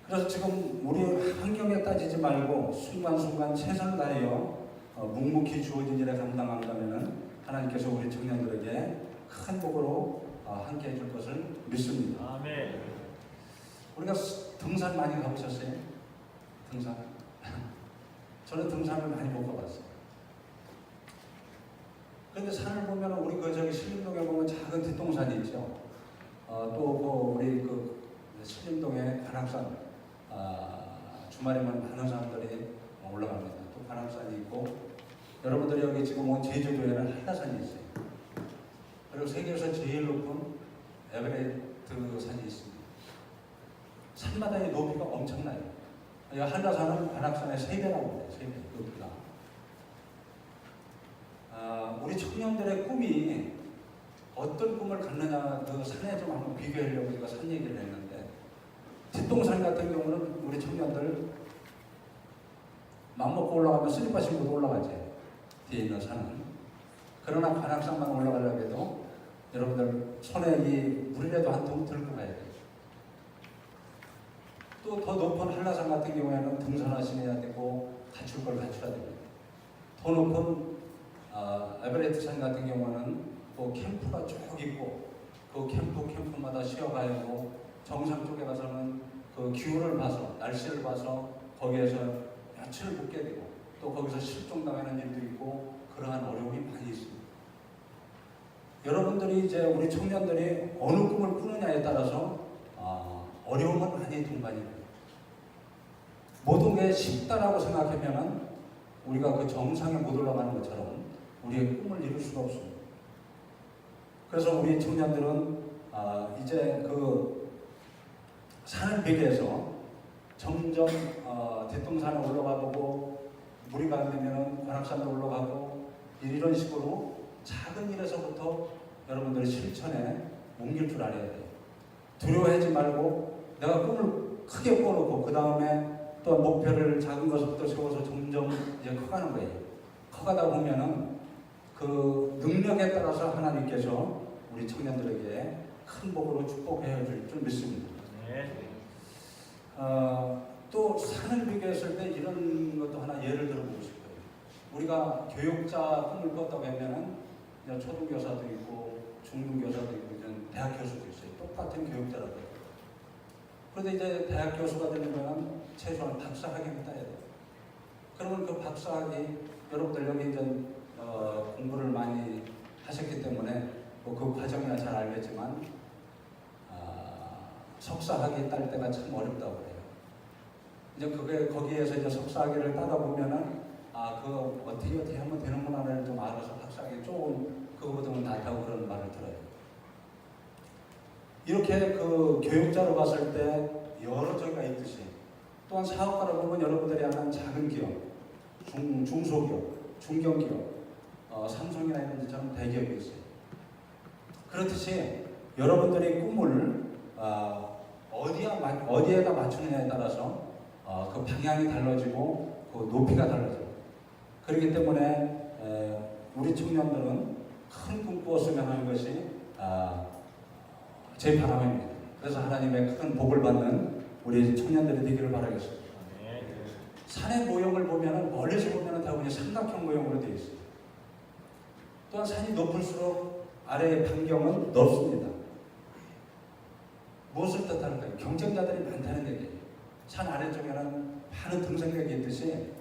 그래서 지금 우리 환경에 따지지 말고 순간순간 최선을 다하여 묵묵히 주어진 일에 감당한다면 하나님께서 우리 청년들에게 큰 복으로 함께 해줄 것을 믿습니다. 아멘. 우리가 등산 많이 가보셨어요? 등산? 저는 등산을 많이 못 가봤어요. 그런데 산을 보면 우리 저기 신림동에 보면 작은 뒷동산이 있죠. 또 우리 신림동에 관악산 주말에만 많은 사람들이 올라갑니다. 또 관악산이 있고 여러분들이 여기 지금 온 제주도에는 한라산이 있어요. 그리고 세계에서 제일 높은 에베레스트 산이 있습니다. 산마다의 높이가 엄청나요. 한라산은 관악산의 3배라고 해요. 3배 높이가. 우리 청년들의 꿈이 어떤 꿈을 갖느냐 그 산에 좀 한번 비교하려고 제가 산 얘기를 했는데 뒷동산 같은 경우는 우리 청년들 맘먹고 올라가면 슬리퍼 신고도 올라가지. 뒤에 있는 산은. 그러나 관악산만 올라가려고 해도 여러분들 손에 이 물이라도 한 통 들고 가야 돼요. 또 더 높은 한라산 같은 경우에는 등산하셔야 되고 갖출 걸 갖춰야 됩니다. 더 높은 에베레스트 산 같은 경우는 또 캠프가 쭉 있고 그 캠프마다 쉬어가야 하고 정상 쪽에 가서는 그 기후를 봐서 날씨를 봐서 거기에서 며칠을 묵게 되고 또 거기서 실종당하는 일도 있고 그러한 어려움이 많이 있습니다. 여러분들이 이제 우리 청년들이 어느 꿈을 꾸느냐에 따라서 어려움은 많이 동반이 됩니다. 모든 게 쉽다라고 생각하면은 우리가 그 정상에 못 올라가는 것처럼 우리의 꿈을 이룰 수가 없습니다. 그래서 우리 청년들은 이제 그 산을 비교해서 점점 뒷동산에 올라가보고 무리가 안 되면은 관악산도 올라가고 이런 식으로 작은 일에서부터 여러분들이 실천에 옮길 줄 알아야 돼요. 두려워하지 말고 내가 꿈을 크게 꿔놓고 그 다음에 또 목표를 작은 것부터 세워서 점점 이제 커가는 거예요. 커가다 보면은 그 능력에 따라서 하나님께서 우리 청년들에게 큰 복으로 축복해 줄 줄 믿습니다. 또 산을 비교했을 때 이런 것도 하나 예를 들어보고 싶어요. 우리가 교육자 꿈을 꿨다고 하면은 초등교사도 있고 중등교사도 있고 대학 교수도 있어요. 똑같은 교육자라고 해요. 그런데 이제 대학 교수가 되려면 최소한 박사학위를 따야 돼요. 그러면 그 박사학위 여러분들 여기 이제 공부를 많이 하셨기 때문에 그 과정이나 잘 알겠지만 석사학위 딸 때가 참 어렵다고 해요. 이제 거기에서 이제 석사학위를 따다 보면은 그 어떻게 하면 되는구나를 좀 알아서 박사학위 조금 그거보다는 낫다고 그런 말을 들어요. 이렇게 그 교육자로 봤을 때 여러 저기가 있듯이 또한 사업가로 보면 여러분들이 하는 작은 기업, 중소기업, 중견기업, 삼성이나 이런 데처럼 대기업이 있어요. 그렇듯이 여러분들의 꿈을 어디에다 맞추느냐에 따라서 그 방향이 달라지고 그 높이가 달라져요. 그렇기 때문에 우리 청년들은 큰 꿈 꾸었으면 하는 것이 제 바람입니다. 그래서 하나님의 큰 복을 받는 우리 청년들이 되기를 바라겠습니다. 산의 모형을 보면은 멀리서 보면은 대부분 삼각형 모형으로 되어 있어요. 또한 산이 높을수록 아래의 반경은 넓습니다. 무엇을 뜻하는가요? 경쟁자들이 많다는 얘기예요. 산 아래쪽에는 많은 등산객이 있듯이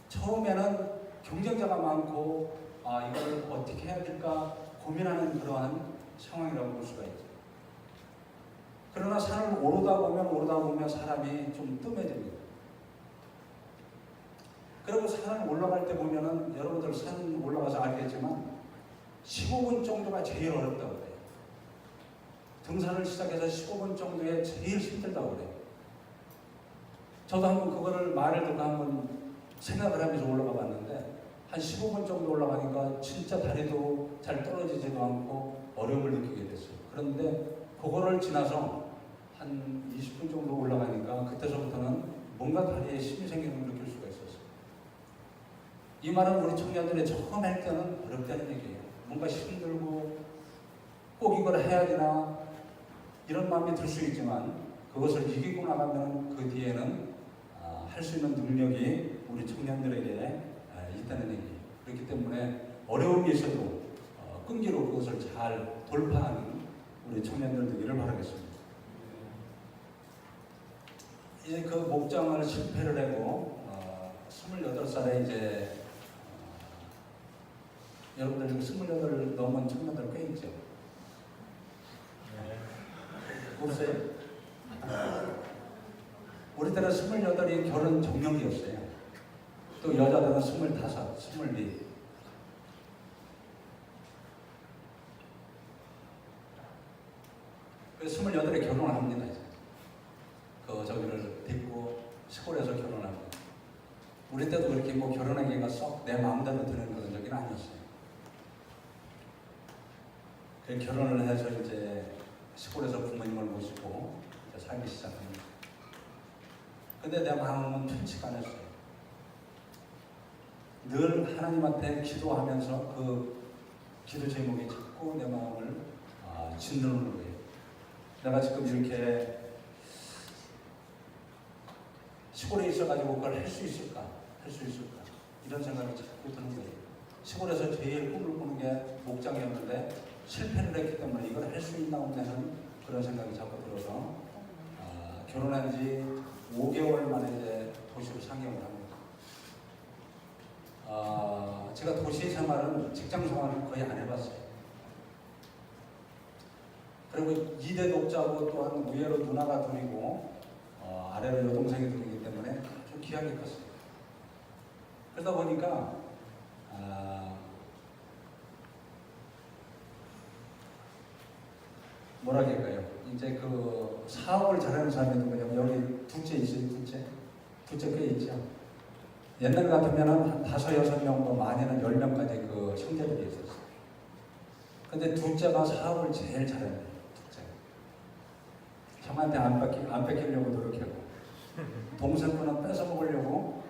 처음에는 경쟁자가 많고 이걸 어떻게 해야 될까 고민하는 그러한 상황이라고 볼 수가 있죠. 그러나 산을 오르다 보면 사람이 좀 뜸해집니다. 그리고 산을 올라갈 때 보면은 여러분들 산 올라가서 알겠지만 15분 정도가 제일 어렵다고 그래요. 등산을 시작해서 15분 정도에 제일 힘들다고 그래요. 저도 한번 그거를 말을 듣고 한번 생각을 하면서 올라가 봤는데 한 15분 정도 올라가니까 진짜 다리도 잘 떨어지지도 않고 어려움을 느끼게 됐어요. 그런데 그거를 지나서 한 20분 정도 올라가니까 그때서부터는 뭔가 다리에 힘이 생기는 걸 느낄 수가 있었어요. 이 말은 우리 청년들이 처음 할 때는 어렵다는 얘기예요. 뭔가 힘들고 꼭 이걸 해야 되나 이런 마음이 들 수 있지만 그것을 이기고 나가면 그 뒤에는 할 수 있는 능력이 우리 청년들에게 있다는 얘기예요. 그렇기 때문에 어려움이 있어도 끈기로 그것을 잘 돌파하는 우리 청년들 되기를 바라겠습니다. 이제 그 목장을 실패를 하고 28살에 이제 여러분들 중에 28 넘은 청년들 꽤 있죠? 없어요? 우리 때는 28이 결혼 적령기였어요. 또 여자들은 25, 22. 그래서 28에 결혼을 합니다. 이제. 저기를 딛고 시골에서 결혼을 합니다. 우리 때도 그렇게 뭐 결혼하기가 썩 내 마음대로 드는 그런 적이 아니었어요. 그 결혼을 해서 이제 시골에서 부모님을 모시고 살기 시작합니다. 근데 내 마음은 편치가 않았어요. 늘 하나님한테 기도하면서 그 기도 제목이 자꾸 내 마음을 짓누르는 거예요. 내가 지금 이렇게 시골에 있어가지고 그걸 할 수 있을까? 할 수 있을까? 이런 생각이 자꾸 드는 거예요. 시골에서 제일 꿈을 꾸는 게 목장이었는데 실패를 했기 때문에 이걸 할 수 있나 없냐는 그런 생각이 자꾸 들어서 결혼한 지 5개월 만에 이제 도시로 상경을 합니다. 제가 도시 생활은 직장 생활은 거의 안 해봤어요. 그리고 2대 독자고 또한 위에로 누나가 둘이고 아래로 여동생이 둘이기 때문에 좀 귀하게 컸어요. 그러다 보니까 뭐라 할까요? 이제 그 사업을 잘하는 사람이 누구냐면 여기 둘째 있어요. 둘째 꽤 있죠. 옛날 같으면 한 5, 6명, 뭐 많이는 10명까지 그 형제들이 있었어요. 근데 둘째가 사업을 제일 잘해요. 둘째. 형한테 안 뺏기려고 노력하고 동생 거는 뺏어 먹으려고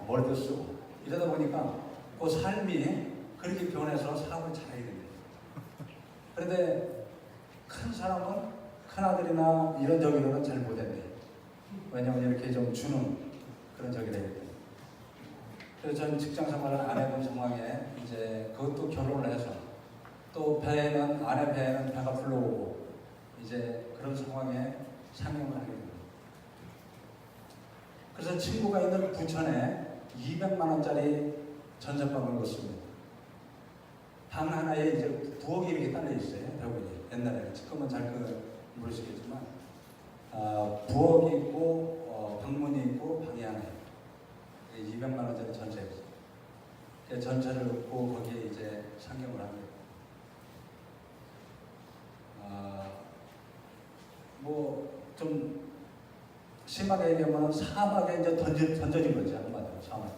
머리도 쓰고 이러다 보니까 그 삶이 그렇게 변해서 사업을 잘해야 됩니다. 그런데 큰 사람은 큰아들이나 이런 저기로는 잘 못했대요. 왜냐하면 이렇게 좀 주는 그런 저기를 했기 때문에. 그래서 저는 직장 생활을 안 해본 상황에 이제 그것도 결혼을 해서 또 아내 배에는 배가 불러오고 이제 그런 상황에 상경을 하게 됩니다. 그래서 친구가 있는 부천에 200만 원짜리 전셋방을 뒀습니다. 방 하나에 이제 부엌이 이렇게 딸려 있어요. 대부분이. 옛날에. 지금은 잘 모르시겠지만 부엌이 있고 방문이 있고 방이 하나 있고 200만 원짜리 전세였어요. 전세를 놓고 거기에 이제 상경을 합니다. 뭐 좀 심하게 얘기하면 사막에 이제 던져진 거지, 한마디로 사막.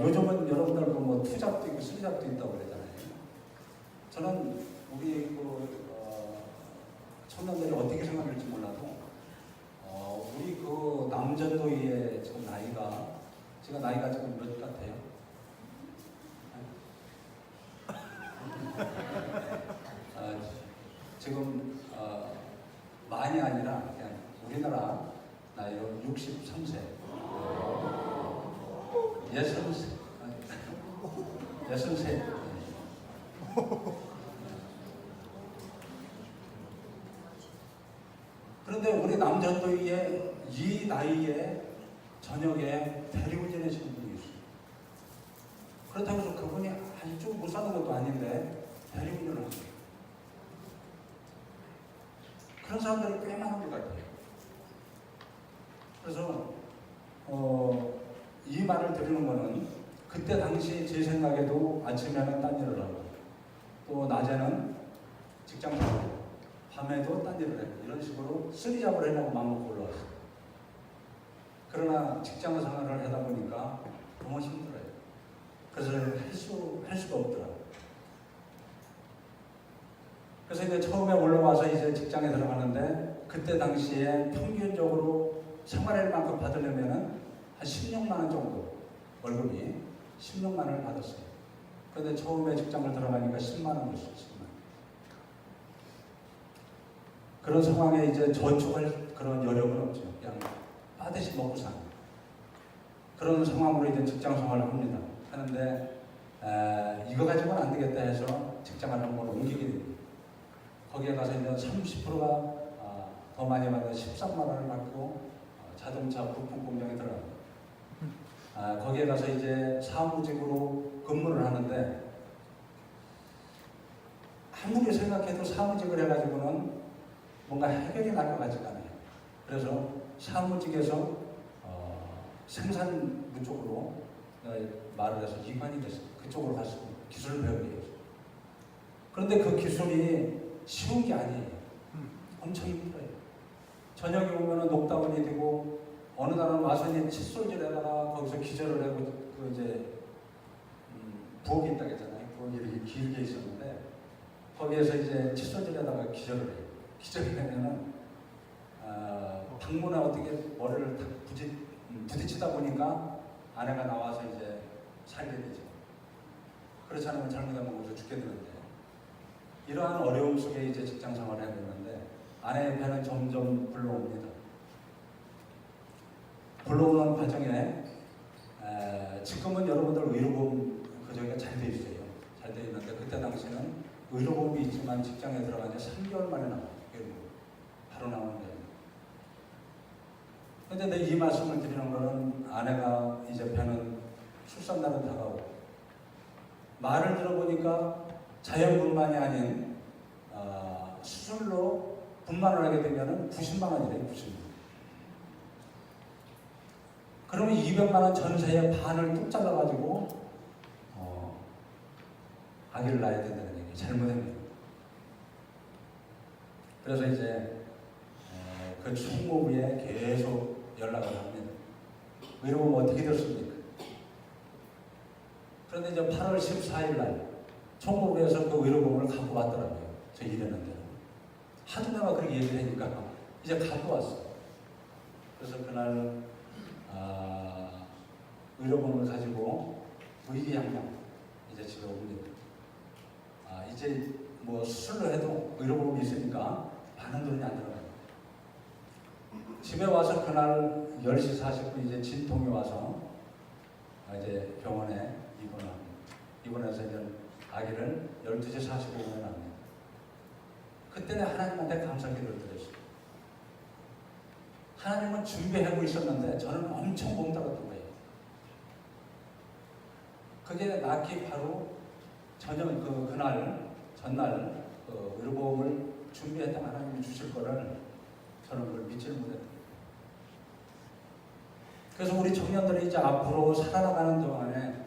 요즘은 여러분들 뭐 투잡도 있고 쓰리잡도 있다고 그러잖아요. 저는 우리 청년들이 어떻게 생각할지 몰라도 우리 그 남전도의 지금 제가 나이가 지금 몇 같아요? 지금 많이 아니라 그냥 우리나라 나이로 60 레슨 세. 그런데 우리 남전도에 이 나이에 저녁에 대리운전을 하시는 분이 있어요. 그렇다고 해서 그분이 아주 못 사는 것도 아닌데 대리운전을 하세요. 그런 사람들이 꽤 많은 것 같아요. 그래서 이 말을 드리는 거는 그때 당시 제 생각에도 아침에는 딴 일을 하고 또 낮에는 직장 가고 밤에도 딴 일을 했고 이런 식으로 쓰리잡을 하려고 마음먹고 올라왔어요. 그러나 직장 생활을 하다 보니까 너무 힘들어요. 그래서 할 수가 없더라고요. 그래서 이제 처음에 올라와서 이제 직장에 들어가는데 그때 당시에 평균적으로 생활일만큼 받으려면은 한 16만 원 정도 월급이 16만 원을 받았어요. 그런데 처음에 직장을 들어가니까 10만 원이었어요. 10만 원. 그런 상황에 이제 저축할 그런 여력은 없죠. 그냥 빠듯이 먹고 사는 그런 상황으로 이제 직장 생활을 합니다. 하는데 이거 가지고는 안 되겠다 해서 직장을 한번 옮기게 됩니다. 거기에 가서 이제 30%가 더 많이 받아 13만 원을 받고 자동차 부품 공장에 들어갑니다. 거기에 가서 이제 사무직으로 근무를 하는데 아무리 생각해도 사무직을 해가지고는 뭔가 해결이 날 것 같지가 않아요. 그래서 사무직에서 생산부 쪽으로 말을 해서 이관이 됐어요. 그쪽으로 가서 기술을 배우게 했어요. 그런데 그 기술이 쉬운 게 아니에요. 엄청 힘들어요. 저녁에 오면은 녹다운이 되고 어느 날은 와서 이제 칫솔질에다가 거기서 기절을 하고 그 이제 부엌이 있다고 했잖아요. 부엌이 이렇게 길게 있었는데 거기에서 이제 칫솔질에다가 기절을 해요. 기절이 되면은 방문에 어떻게 머리를 탁 부딪히다 보니까 아내가 나와서 이제 살게 되죠. 그렇지 않으면 잘못하면 거기서 죽게 되는데 이러한 어려움 속에 이제 직장 생활을 해야 되는데 아내의 배는 점점 불러옵니다. 불러오는 과정에 지금은 여러분들 의료보험 그저기가 잘 돼 있어요. 잘 돼 있는데 그때 당시에는 의료보험이 있지만 직장에 들어간 지 3개월 만에 나와요. 바로 나오는 거예요. 그런데 이 말씀을 드리는 거는 아내가 이제 배는 출산날은 다가오고 말을 들어보니까 자연분만이 아닌 수술로 분만을 하게 되면 90만 원이래요. 90만 원. 그러면 200만 원 전세의 반을 뚝 잘라가지고 아기를 낳아야 된다는 얘기 잘못했네요. 그래서 이제 그 총무부에 계속 연락을 합니다. 이러면 어떻게 됐습니까? 그런데 이제 8월 14일 날 총무부에서 그 의료보험을 갖고 왔더라고요. 저 일하는 대로. 하도 내가 그렇게 얘기를 하니까 이제 갖고 왔어요. 그래서 그날 의료보험을 가지고 의기양양 이제 집에 옵니다. 이제 뭐 수술을 해도 의료보험이 있으니까 많은 돈이 안 들어가요. 집에 와서 그날 10시 40분 이제 진통이 와서 이제 병원에 입원합니다. 입원해서 이제 아기를 12시 45분에 낳습니다. 그때는 하나님한테 감사 기도를 드렸어요. 하나님은 준비하고 있었는데 저는 엄청 몸따랐던 거예요. 그게 낳기 바로 그날 전날 의료보험을 준비했던 하나님이 주실 거를 저는 그걸 믿지를 못했어요. 그래서 우리 청년들이 이제 앞으로 살아나가는 동안에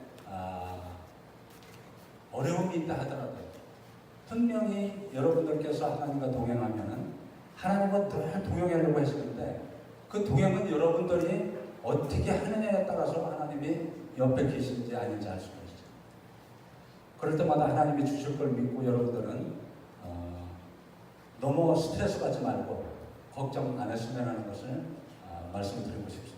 어려움이 있다 하더라도 분명히 여러분들께서 하나님과 동행하면은 하나님과 늘 동행하려고 했었는데 그 동행은 여러분들이 어떻게 하느냐에 따라서 하나님이 옆에 계신지 아닌지 알 수가 있어요. 그럴 때마다 하나님이 주실 걸 믿고 여러분들은 너무 스트레스 받지 말고 걱정 안 했으면 하는 것을 말씀드리고 싶습니다.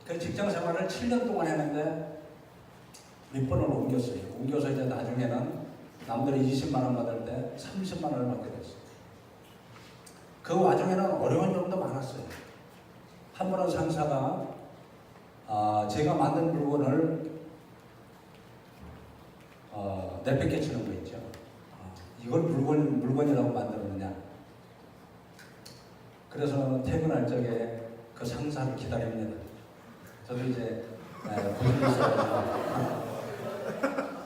그 직장 생활을 7년 동안 했는데 몇 번을 옮겼어요. 옮겨서 이제 나중에는 남들이 20만 원 받을 때 30만 원을 받게 됐어요. 그 와중에는 어려운 점도 많았어요. 한 번은 상사가 제가 만든 물건을 내팽개치는 거 있죠. 이걸 물건이라고 만들었느냐. 그래서 퇴근할 적에 그 상사를 기다립니다. 저도 이제 고생했어요.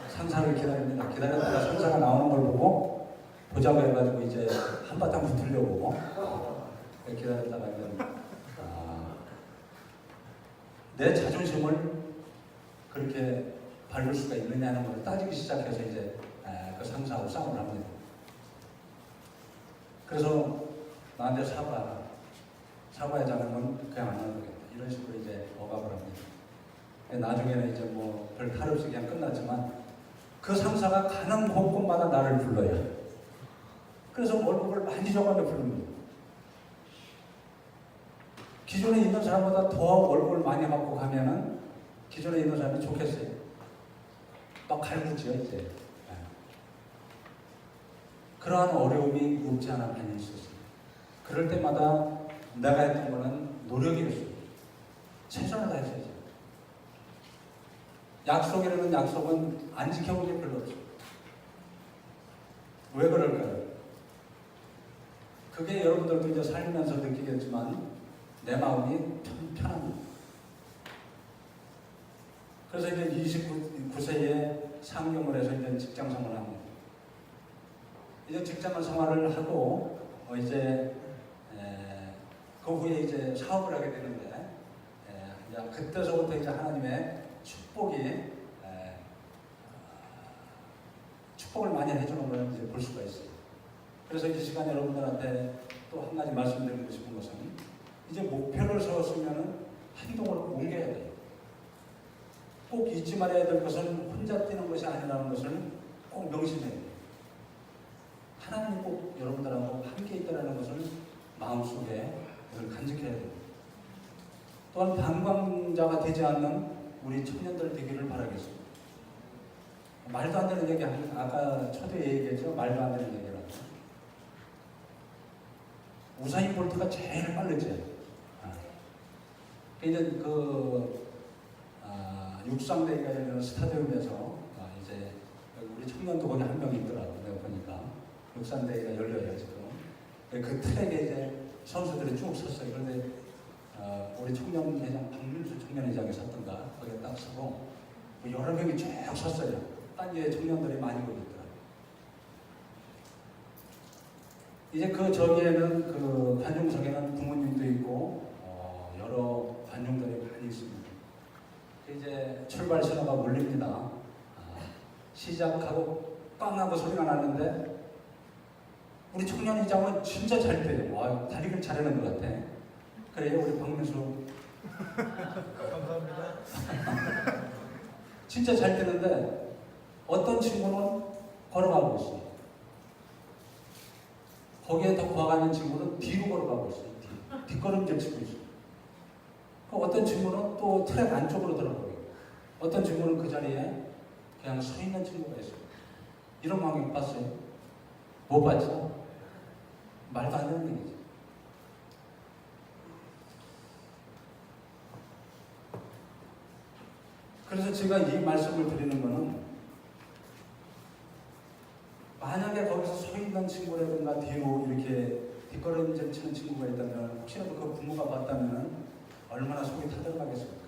상사를 기다립니다. 기다렸다가 상사가 나오는 걸 보고 보자고 해가지고 이제 한바탕 붙으려고 기다렸다가 내 자존심을 그렇게 밟을 수가 있느냐는 걸 따지기 시작해서 이제 그 상사하고 싸움을 합니다. 그래서 나한테 사과하지 않으면 그냥 안 하는 거겠다. 이런 식으로 이제 억압을 합니다. 나중에는 이제 뭐 별 탈 없이 그냥 끝났지만 그 상사가 가는 곳곳마다 나를 불러요. 그래서 월급을 많이 줘가며 부릅니다. 기존에 있는 사람보다 더 월급을 많이 받고 가면은 기존에 있는 사람이 좋겠어요. 막 갈구지요 이제. 그러한 어려움이 없지 않아 많이 있었어요. 그럴 때마다 내가 했던 거는 노력이었어요. 최선을 다했어요. 약속이라는 약속은 안 지켜본 게 별로 없어요. 왜 그럴까요? 그게 여러분들도 이제 살면서 느끼겠지만 내 마음이 편합니다. 그래서 이제 29세에 상경을 해서 이제 직장 생활을 합니다. 이제 직장 생활을 하고 이제 그 후에 이제 사업을 하게 되는데 이제 그때서부터 이제 하나님의 축복을 많이 해주는 걸 이제 볼 수가 있어요. 그래서 이 시간에 여러분들한테 또 한 가지 말씀드리고 싶은 것은 이제 목표를 세웠으면 행동을 옮겨야 돼요. 꼭 잊지 말아야 될 것은 혼자 뛰는 것이 아니라는 것을 꼭 명심해야 돼요. 하나님이 꼭 여러분들하고 함께 있다는 것을 마음속에 간직해야 돼요. 또한 방광자가 되지 않는 우리 청년들 되기를 바라겠습니다. 말도 안 되는 얘기, 아까 초대에 얘기했죠. 말도 안 되는 얘기라고. 우사인 볼트가 제일 빠르죠. 이제 육상대회가 열리는 스타디움에서 이제 우리 청년도 거기 한 명 있더라고요. 내가 보니까 육상대회가 열려요 지금. 그 트랙에 이제 선수들이 쭉 섰어요. 그런데 우리 청년회장 박민수 청년회장이 섰던가 거기에 딱 서고 여러 명이 쭉 섰어요. 딴 데 청년들이 많이 보고 있더라고요. 이제 그 저기에는 그 관중석에는 부모님도 있고 여러 관중들이 많이 있습니다. 이제 출발 신호가 울립니다. 시작하고 빵 하고 소리가 나는데 우리 청년회장은 진짜 잘 뛰어요. 와, 달리기를 잘하는 것 같아. 그래요, 우리 박민수. 감사합니다. 진짜 잘 뛰는데 어떤 친구는 걸어가고 있어요. 거기에 더 과감한 친구는 뒤로 걸어가고 있어요. 뒷걸음질 치고 있어요. 어떤 친구는 또 트랙 안쪽으로 들어가고 있고 어떤 친구는 그 자리에 그냥 서 있는 친구가 있어요. 이런 광경 봤어요? 못 봤죠? 말도 안 되는 얘기죠. 그래서 제가 이 말씀을 드리는 거는 만약에 거기서 서 있는 친구라든가 뒤로 이렇게 뒷걸음질 치는 친구가 있다면 혹시라도 그 부모가 봤다면 얼마나 속이 타들어가겠습니까?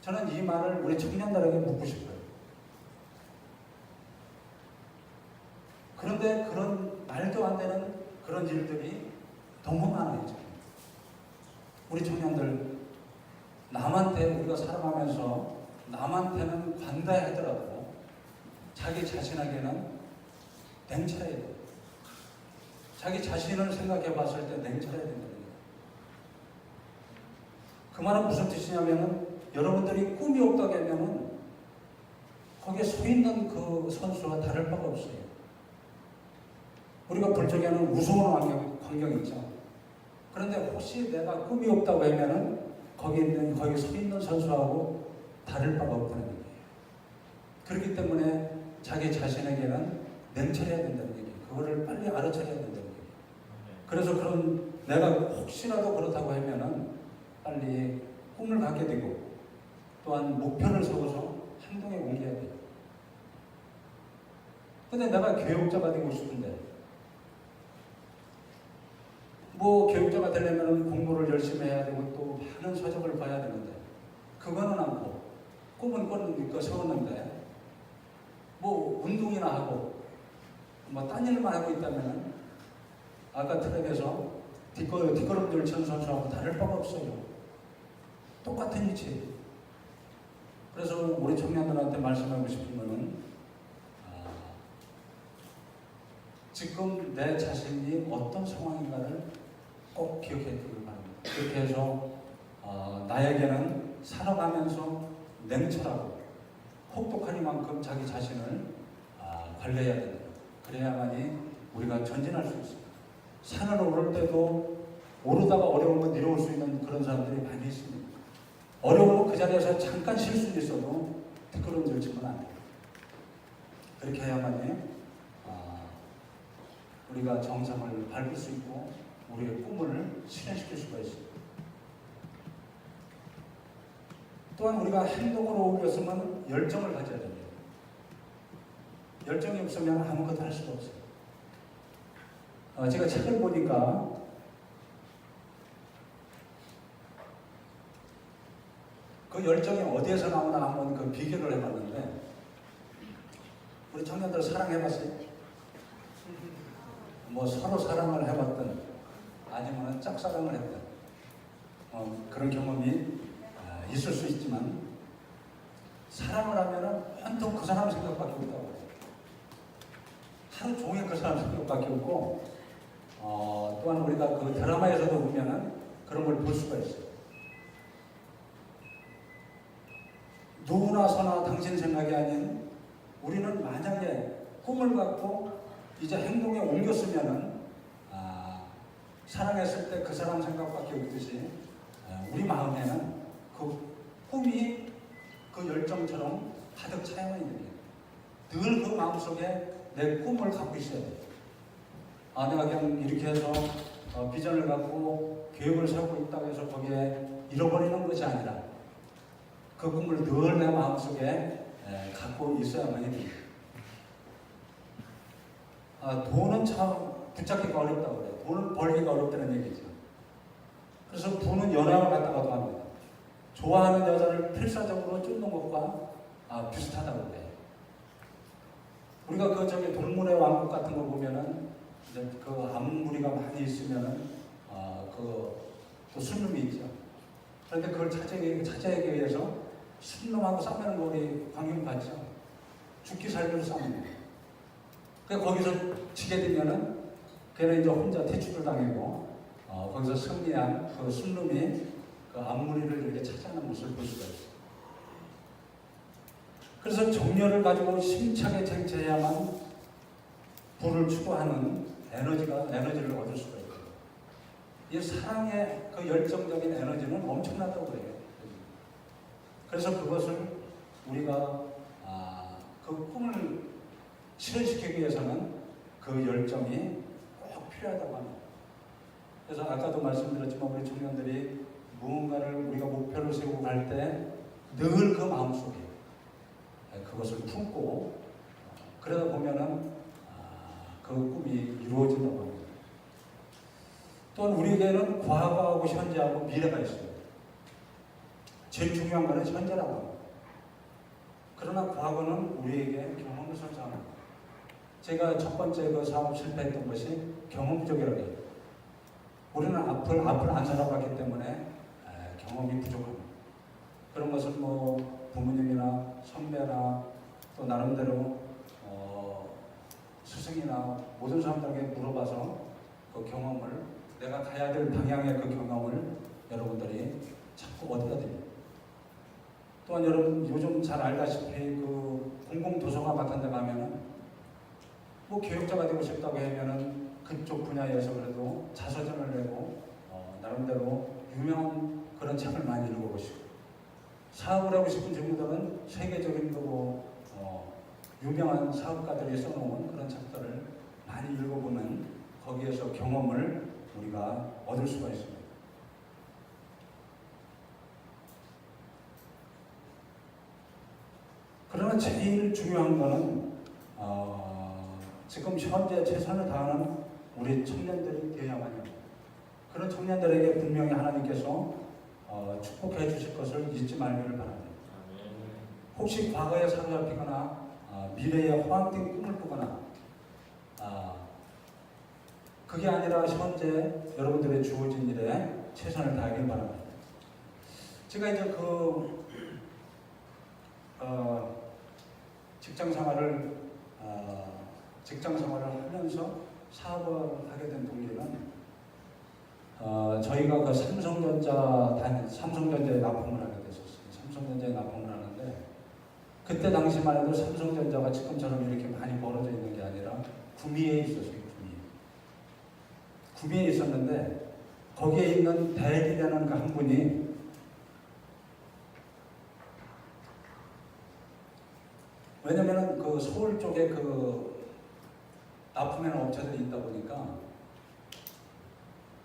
저는 이 말을 우리 청년들에게 묻고 싶어요. 그런데 그런 말도 안 되는 그런 일들이 너무 많아요. 지금. 우리 청년들 남한테 우리가 살아가면서 남한테는 관대하더라도 자기 자신에게는 냉철해야 돼요. 자기 자신을 생각해 봤을 때 냉철해야 된다. 그 말은 무슨 뜻이냐면은 여러분들이 꿈이 없다고 하면은 거기에 서 있는 그 선수와 다를 바가 없어요. 우리가 볼 적에는 무서운 광경이 있죠. 그런데 혹시 내가 꿈이 없다고 하면은 거기 서 있는 선수하고 다를 바가 없다는 얘기예요. 그렇기 때문에 자기 자신에게는 냉철해야 된다는 얘기예요. 그거를 빨리 알아차려야 된다는 얘기예요. 그래서 그런 내가 혹시라도 그렇다고 하면은 빨리 꿈을 갖게 되고 또한 목표를 세워서 행동에 옮겨야 돼요. 근데 내가 교육자가 되고 싶은데 뭐 교육자가 되려면 공부를 열심히 해야 되고 또 많은 서적을 봐야 되는데 그거는 않고 꿈은 꿔니까 세웠는데 뭐 운동이나 하고 뭐 딴 일만 하고 있다면 아까 트랙에서 뒷걸음질 친 선수하고 다를 바가 없어요. 똑같은 위치. 그래서 우리 청년들한테 말씀하고 싶은 거는 지금 내 자신이 어떤 상황인가를 꼭 기억해 두길 바랍니다. 그렇게 해서 나에게는 살아가면서 냉철하고 혹독하니만큼 자기 자신을 관리해야 된다. 그래야만이 우리가 전진할 수 있습니다. 산을 오를 때도 오르다가 어려우면 내려올 수 있는 그런 사람들이 많이 있습니다. 어려우면 그 자리에서 잠깐 쉴 수 있어도 뒷걸음질 치면 안 돼요. 그렇게 해야만이 우리가 정상을 밟을 수 있고 우리의 꿈을 실현시킬 수가 있습니다. 또한 우리가 행동으로 옮겼으면 열정을 가져야 됩니다. 열정이 없으면 아무것도 할 수가 없어요. 제가 책을 보니까 그 열정이 어디에서 나오나 한번 그 비교를 해봤는데 우리 청년들 사랑해봤어요? 뭐 서로 사랑을 해봤든 아니면 짝사랑을 했든 그런 경험이 있을 수 있지만 사랑을 하면은 온통 그 사람 생각밖에 없다고 해요. 하루 종일 그 사람 생각밖에 없고 또한 우리가 그 드라마에서도 보면은 그런 걸 볼 수가 있어요. 누구나 서나 당신 생각이 아닌 우리는 만약에 꿈을 갖고 이제 행동에 옮겼으면은 사랑했을 때 그 사람 생각밖에 없듯이 우리 마음에는 그 꿈이 그 열정처럼 가득 차야만 있는 거예요. 늘 그 마음속에 내 꿈을 갖고 있어야 돼요. 내가 그냥 이렇게 해서 비전을 갖고 계획을 세우고 있다고 해서 거기에 잃어버리는 것이 아니라 그 꿈을 늘 내 마음속에 갖고 있어야만 됩니다. 돈은 참 붙잡기가 어렵다고 그래요. 돈을 벌기가 어렵다는 얘기죠. 그래서 부는 연애를 갖다가도 합니다. 좋아하는 여자를 필사적으로 쫓는 것과 비슷하다고 그래요. 우리가 그 저기 돌문의 왕국 같은 거 보면은 이제 그 암무리가 많이 있으면은 또 순놈이 있죠. 그런데 그걸 찾아내기 위해서 순놈하고 싸우는 거 우리 광경 봤죠. 죽기 살기로 싸우는 거예요. 그러니까 거기서 지게 되면은 걔는 이제 혼자 퇴출을 당하고 거기서 승리한 그 순놈이 그 암무리를 이렇게 차지하는 모습을 볼 수가 있어요. 그래서 정열을 가지고 심차게 쟁취해야만 부를 추구하는 에너지를 얻을 수가 있어요. 이 사랑의 그 열정적인 에너지는 엄청나다고 그래요. 그래서 그것을 우리가 그 꿈을 실현시키기 위해서는 그 열정이 꼭 필요하다고 합니다. 그래서 아까도 말씀드렸지만 우리 청년들이 무언가를 우리가 목표를 세우고 갈 때 늘 그 마음속에 그것을 품고 그러다 보면은 그 꿈이 이루어진다고 합니다. 또한 우리에게는 과거하고 현재하고 미래가 있어요. 제일 중요한 것은 현재라고 합니다. 그러나 과거는 우리에게 경험을 선사합니다. 제가 첫 번째 그 사업 실패했던 것이 경험 부족이라고 해요. 우리는 앞을 안 살아봤기 때문에 경험이 부족합니다. 그런 것은 뭐 부모님이나 선배나 또 나름대로 스승이나 모든 사람들에게 물어봐서 그 경험을 내가 가야 될 방향의 그 경험을 여러분들이 자꾸 얻어야 됩니다. 또한 여러분 요즘 잘 알다시피 그 공공도서관 같은 데 가면은 뭐 교육자가 되고 싶다고 하면은 그쪽 분야에서 그래도 자서전을 내고 나름대로 유명한 그런 책을 많이 읽어보시고 사업을 하고 싶은 친구들은 세계적인 유명한 사업가들이 써놓은 그런 책들을 많이 읽어보면 거기에서 경험을 우리가 얻을 수가 있습니다. 그러나 제일 중요한 거는 지금 현재 최선을 다하는 우리 청년들이 되어야만요. 그런 청년들에게 분명히 하나님께서 축복해 주실 것을 잊지 말기를 바랍니다. 혹시 과거에 사로잡히거나 미래에 허황된 꿈을 꾸거나 그게 아니라 현재 여러분들의 주어진 일에 최선을 다하길 바랍니다. 제가 이제 직장 생활을 하면서 사업을 하게 된 동기는 저희가 그 삼성전자에 납품을 하게 됐었어요. 삼성전자에 납품을 하는데 그때 당시만 해도 삼성전자가 지금처럼 이렇게 많이 벌어져 있는 게 아니라 구미에 있었어요. 구미에 있었는데 거기에 있는 대리라는 그 한 분이 왜냐면은 그 서울 쪽에 그 납품하는 업체들이 있다 보니까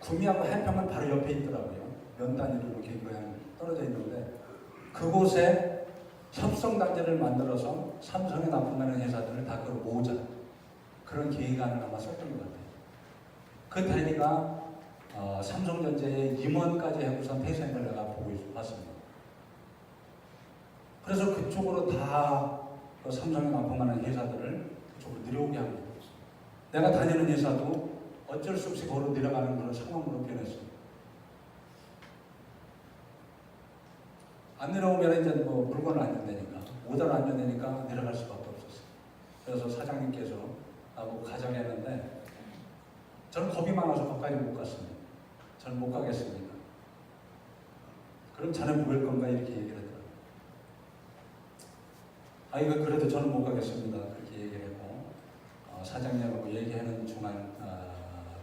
구미하고 한평은 바로 옆에 있더라고요. 면 단위로 이렇게 그냥 떨어져 있는데 그곳에 협성단지를 만들어서 삼성에 납품하는 회사들을 다 그걸 모으자 그런 계획안을 아마 썼던 것 같아요. 그 대리가 삼성전자의 임원까지 해고선 퇴사인 걸 내가 보고 봤습니다. 그래서 그쪽으로 다 그 삼성에 납품하는 회사들을 그쪽으로 내려오게 합니다. 내가 다니는 회사도 어쩔 수 없이 거기로 내려가는 그런 상황으로 변했습니다. 안 내려오면 이제 뭐 물건을 안 준다니까, 오다를 안 준다니까 내려갈 수밖에 없었어요. 그래서 사장님께서 나보고 가자고 했는데 저는 겁이 많아서 거기까지 못 갔습니다. 저는 못 가겠습니다. 그럼 자네 뭐 할 건가 이렇게 얘기를 했더라고요. 이거 그래도 저는 못 가겠습니다. 그렇게 얘기를 했고 사장님하고 얘기하는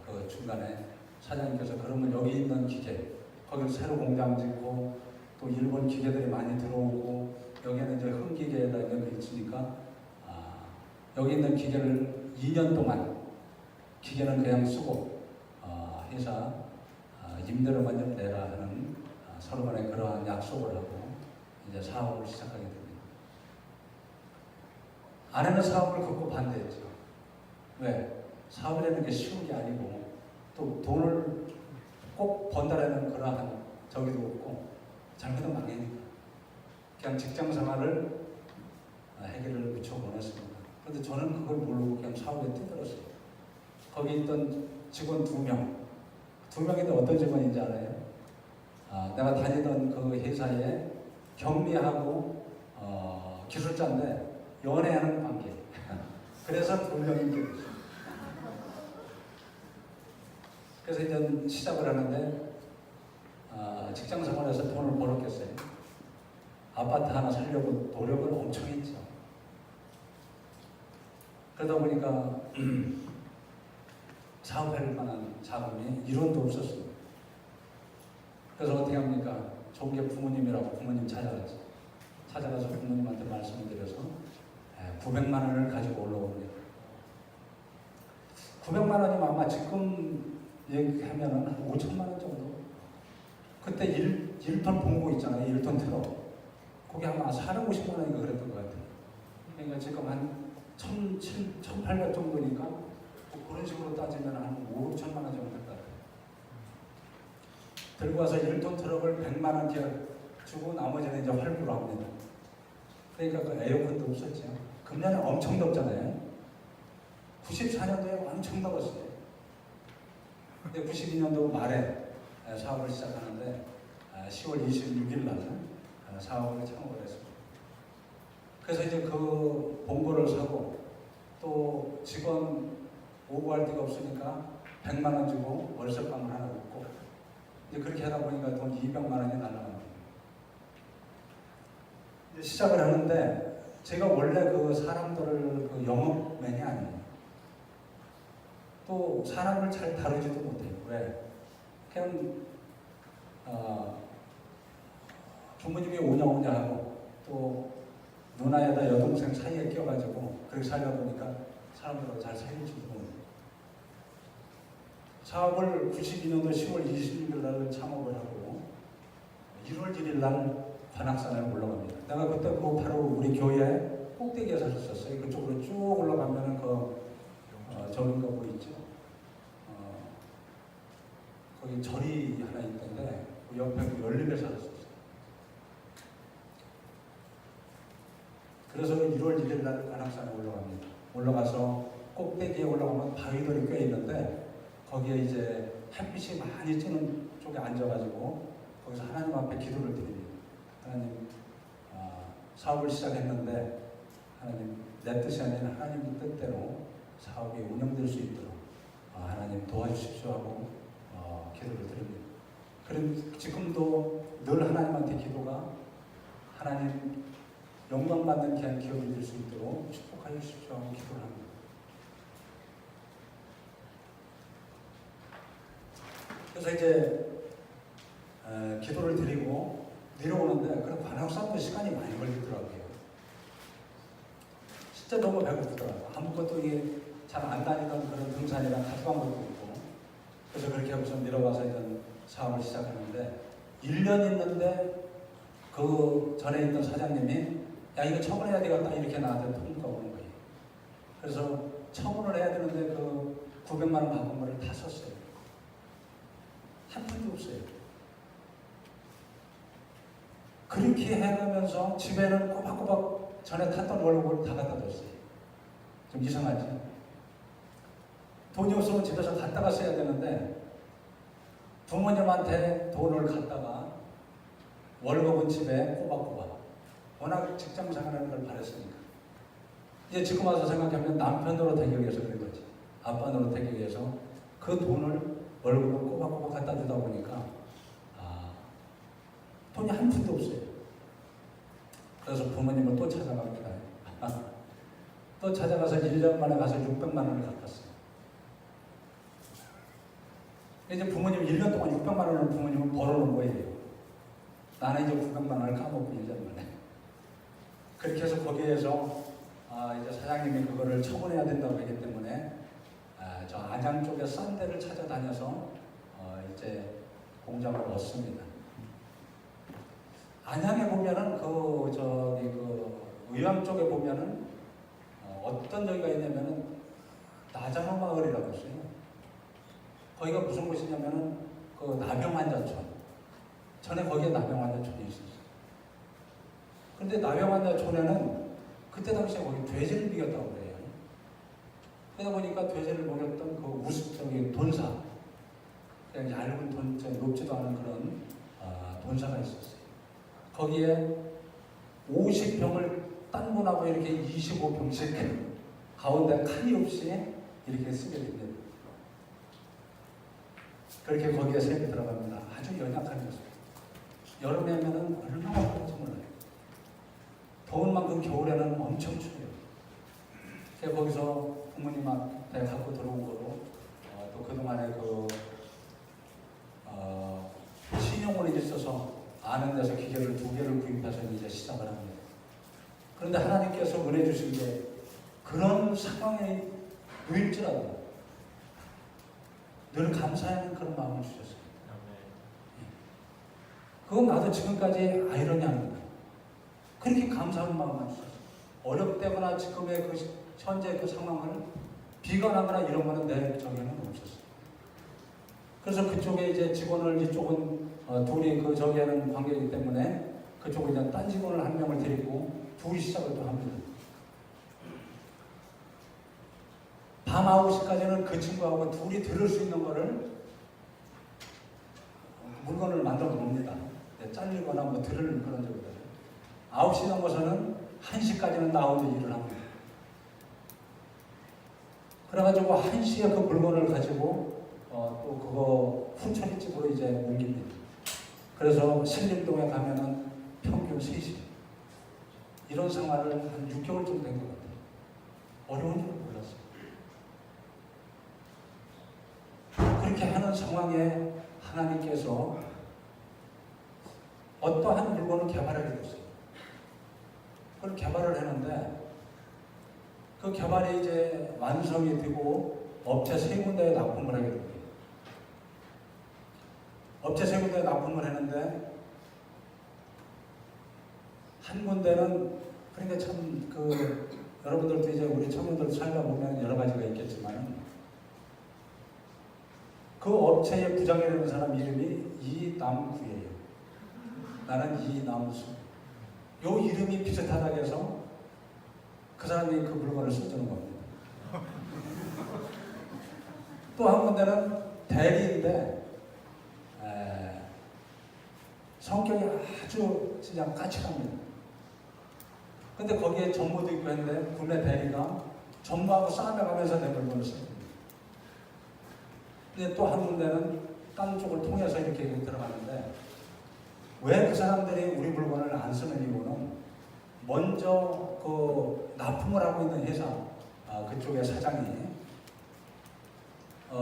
그 중간에 사장님께서 그러면 여기 있는 기계 거기서 새로 공장 짓고 또 일본 기계들이 많이 들어오고 여기에는 이제 흥기계에다 있는 게 있으니까 여기 있는 기계를 2년 동안 기계는 그냥 쓰고 회사 임대료만 좀 내라 하는 서로 간에 그러한 약속을 하고 이제 사업을 시작하게 됩니다. 아내는 사업을 극구 반대했죠. 왜? 사업이라는 게 쉬운 게 아니고 또 돈을 꼭 번다라는 그러한 저기도 없고 잘못하면 망해니까 그냥 직장 생활을 해결을 무척 원했습니다. 그런데 저는 그걸 모르고 그냥 사업에 뛰들었어요. 거기 있던 직원 2명인데 어떤 직원인지 알아요? 내가 다니던 그 회사에 경리하고 기술자인데 연애하는 관계. 그래서 2명인 게 됐어요. 그래서 이제 시작을 하는데 직장 생활에서 돈을 벌었겠어요. 아파트 하나 살려고 노력을 엄청 했죠. 그러다 보니까 사업할 만한 자금이 1원도 없었어요. 그래서 어떻게 합니까? 좋은 게 부모님이라고 부모님 찾아가서 부모님한테 말씀을 드려서 900만 원을 가지고 올라옵니다. 900만 원이면 아마 지금 얘기하면 한 5천만 원 정도. 그때 1톤 봉고 있잖아요. 1톤 트럭. 거기 아마 450만 원인가 그랬던 것 같아요. 그러니까 지금 한 1,800 정도니까 뭐 그런 식으로 따지면 한 5, 6천만 원 정도 될 것 같아요. 들고 와서 1톤 트럭을 100만 원짜리 주고 나머지는 이제 활부로 합니다. 그러니까 그 에어컨도 없었죠. 금년에 엄청 덥잖아요. 94년도에 엄청 더웠어요. 근데 92년도 말에 사업을 시작하는데 10월 26일 날 사업을 창업을 했습니다. 그래서 이제 그 봉고를 사고 또 직원 오고할 데가 없으니까 100만 원 주고 월세방을 하나 얻고 이제 그렇게 하다 보니까 돈 200만 원이 날라갑니다. 이제 시작을 하는데 제가 원래 그 사람들을 그 영업맨이 아니에요. 또 사람을 잘 다루지도 못해요. 왜? 그냥 부모님이 오냐 하고 또 누나에다 여동생 사이에 껴가지고 그렇게 살다 보니까 사람들하고 잘 살릴지도 모르고 사업을 92년도 10월 26일 날 창업을 하고 1월 1일 날 관악산에 올라갑니다. 내가 그때 그 바로 우리 교회 꼭대기에 살았었어요. 그쪽으로 쭉 올라가면은 저기가 뭐 있죠? 거기 절이 하나 있던데 그 옆에 열림에 살았었어요. 그래서 1월 1일 날 관악산에 올라갑니다. 올라가서 꼭대기에 올라가면 바위들이 꽤 있는데 거기에 이제 햇빛이 많이 찌는 쪽에 앉아가지고 거기서 하나님 앞에 기도를 드립니다. 하나님, 사업을 시작했는데 하나님, 내 뜻이 아닌 하나님 뜻대로 사업이 운영될 수 있도록 하나님 도와주십시오 하고 기도를 드립니다. 그럼 지금도 늘 하나님한테 기도가 하나님 영광받는 귀한 기업이 될 수 있도록 축복하여 주십시오 하고 기도를 합니다. 그래서 이제 기도를 드리고 내려오는데 그런 관악산도 시간이 많이 걸리더라고요. 진짜 너무 배고프더라고요. 아무것도 잘 안 다니던 그런 등산이랑 가져간 것도 있고 그래서 그렇게 하고서 내려와서 이런 사업을 시작하는데 1년 있는데 그 전에 있던 사장님이 야 이거 처분해야 되겠다 이렇게 나한테 통보가 오는 거예요. 그래서 처분을 해야 되는데 그 900만 원 받은 거를 다 썼어요. 한 푼도 없어요. 그렇게 해가면서 집에는 꼬박꼬박 전에 탔던 월급을 다 갖다 줬어요. 좀 이상하지? 돈이 없으면 집에서 갖다가 써야 되는데 부모님한테 돈을 갖다가 월급은 집에 꼬박꼬박 워낙 직장 생활하는 걸 바랬으니까 이제 지금 와서 생각하면 남편으로 되기 위해서 그런 거지. 아빠 노릇하기 위해서 그 돈을 월급을 꼬박꼬박 갖다 주다 보니까 돈이 한 푼도 없어요. 그래서 부모님을 또 찾아갑니다. 또 찾아가서 1년 만에 가서 600만 원을 갚았어요. 이제 부모님 1년 동안 600만 원을 부모님은 벌어놓은 거예요. 나는 이제 900만 원을 까먹고 1년 만에. 그렇게 해서 거기에서 이제 사장님이 그거를 처분해야 된다고 했기 때문에 저 안양 쪽에 싼 데를 찾아다녀서 이제 공장을 얻습니다. 안양에 보면은 의왕 쪽에 보면은 어떤 저기가 있냐면은 나장호 마을이라고 있어요. 거기가 무슨 곳이냐면은 그 나병환자촌. 전에 거기에 나병환자촌이 있었어요. 그런데 나병환자촌에는 그때 당시에 거기 돼지를 비겼다고 그래요. 그러다 보니까 돼지를 먹였던 그 돈사, 그냥 얇은 높지도 않은 그런 돈사가 있었어요. 거기에 50병을 딴 분하고 이렇게 25병씩 가운데 칸이 없이 이렇게 쓰게 됩니다. 그렇게 거기에 색이 들어갑니다. 아주 연약한 모습. 여름에는 얼마나 더운지 몰라요. 더운 만큼 겨울에는 엄청 추워요. 제가 거기서 부모님한테 갖고 들어온 거로 또 그동안에 신용원이 있어서 아는 데서 기계를 2개를 구입해서 이제 시작을 합니다. 그런데 하나님께서 은혜 주신 게 그런 상황에 놓일지라도 늘 감사하는 그런 마음을 주셨어요. 그건 나도 지금까지 아이러니합니다. 그렇게 감사한 마음을 주셨어요. 어렵다거나 지금의 현재 그 상황을 비관하거나 이런 거는 내 저기에는 없었어요. 그래서 그쪽에 이제 직원을 이쪽은 둘이 저기에는 관계이기 때문에 그쪽에 이제 딴 직원을 한 명을 데리고 둘이 시작을 또 합니다. 밤 9시까지는 그 친구하고 둘이 들을 수 있는 거를 물건을 만들어 놓습니다. 잘리거나 뭐 들을 그런 적이거든요. 9시 넘어서는 1시까지는 나 혼자 일을 합니다. 그래가지고 1시에 그 물건을 가지고 또 그거 후처리집으로 이제 옮깁니다. 그래서 신림동에 가면은 평균 3시. 이런 생활을 한 6개월 정도 된 것 같아요. 어려운 줄 몰랐어요. 그렇게 하는 상황에 하나님께서 어떠한 물건을 개발하게 됐어요. 그걸 개발을 했는데 그 개발이 이제 완성이 되고 업체 세 군데에 납품을 하게 됩니다. 업체 세 군데에 납품을 했는데 한 군데는 그러니까 참 여러분들도 이제 우리 청년들 살다 보면 여러 가지가 있겠지만 그 업체의 부장이라는 사람 이름이 이남구예요. 나는 이남수. 요 이름이 비슷하다고 해서 그 사람이 그 물건을 써주는 겁니다. 또 한 군데는 대리인데 성격이 아주 진짜 까칠합니다. 근데 거기에 전무도 있고 했는데 구매 대리가 전무하고 싸매가면서 내 물건을 씁니다. 근데 또 한 군데는 딴 쪽을 통해서 이렇게 들어가는데 왜 그 사람들이 우리 물건을 안 쓰는 이유는 먼저 그 납품을 하고 있는 회사 그쪽의 사장이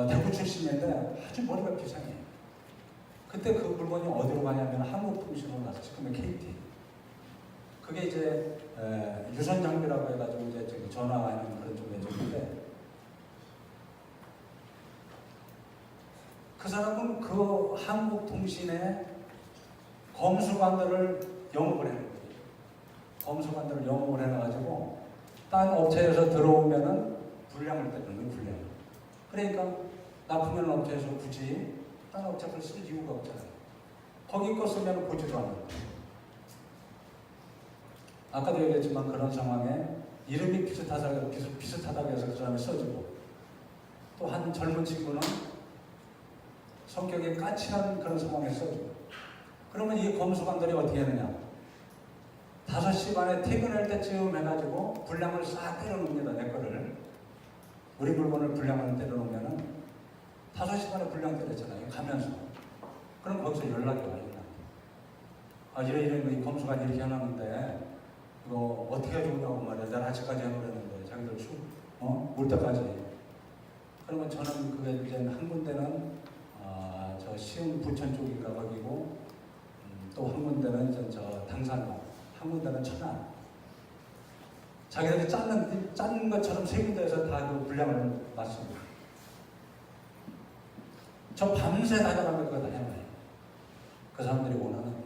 대구 출신인데 아주 머리가 비상해요. 그때 그 물건이 어디로 가냐면 한국통신으로 가서 지금의 KT. 그게 이제 유선 장비라고 해가지고 이제 저기 전화하는 그런 쪽에 있는데 그 사람은 그 한국통신의 검수관들을 영업을 해요. 검수관들을 영업을 해놔가지고 딴 업체에서 들어오면은 불량을 때리는 거예요. 불량. 그러니까 납품하는 업체에서 굳이 딴 업체 걸 쓸 이유가 없잖아요. 거기 거 쓰면 보지도 않아요. 아까도 얘기했지만 그런 상황에 이름이 비슷하다고 해서 그 사람이 써주고 또 한 젊은 친구는 성격이 까칠한 그런 상황에 써주고 그러면 이 검수관들이 어떻게 하느냐 5시 반에 퇴근할 때쯤 해가지고 불량을 싹 때려놓습니다. 내 거를 우리 물건을 불량을 때려놓으면은 5시 반에 불량 때렸잖아요. 가면서 그럼 거기서 연락이 와요. 이런 이 검수관이 이렇게 해놨는데 이거 어떻게 해주냐고 말이야. 내가 아직까지 해놓으랬는데 자기들 올 때까지. 그러면 저는 그게 이제 한 군데는 저 시흥 부천 쪽인가 거기고 또 한 군데는 이제 저 당산로, 한 군데는 천안. 자기들이 짠 것처럼 세 군데에서 다 그 분량을 맞습니다. 저 밤새 다녀가면 그거 다 해놔요. 그 사람들이 원하는.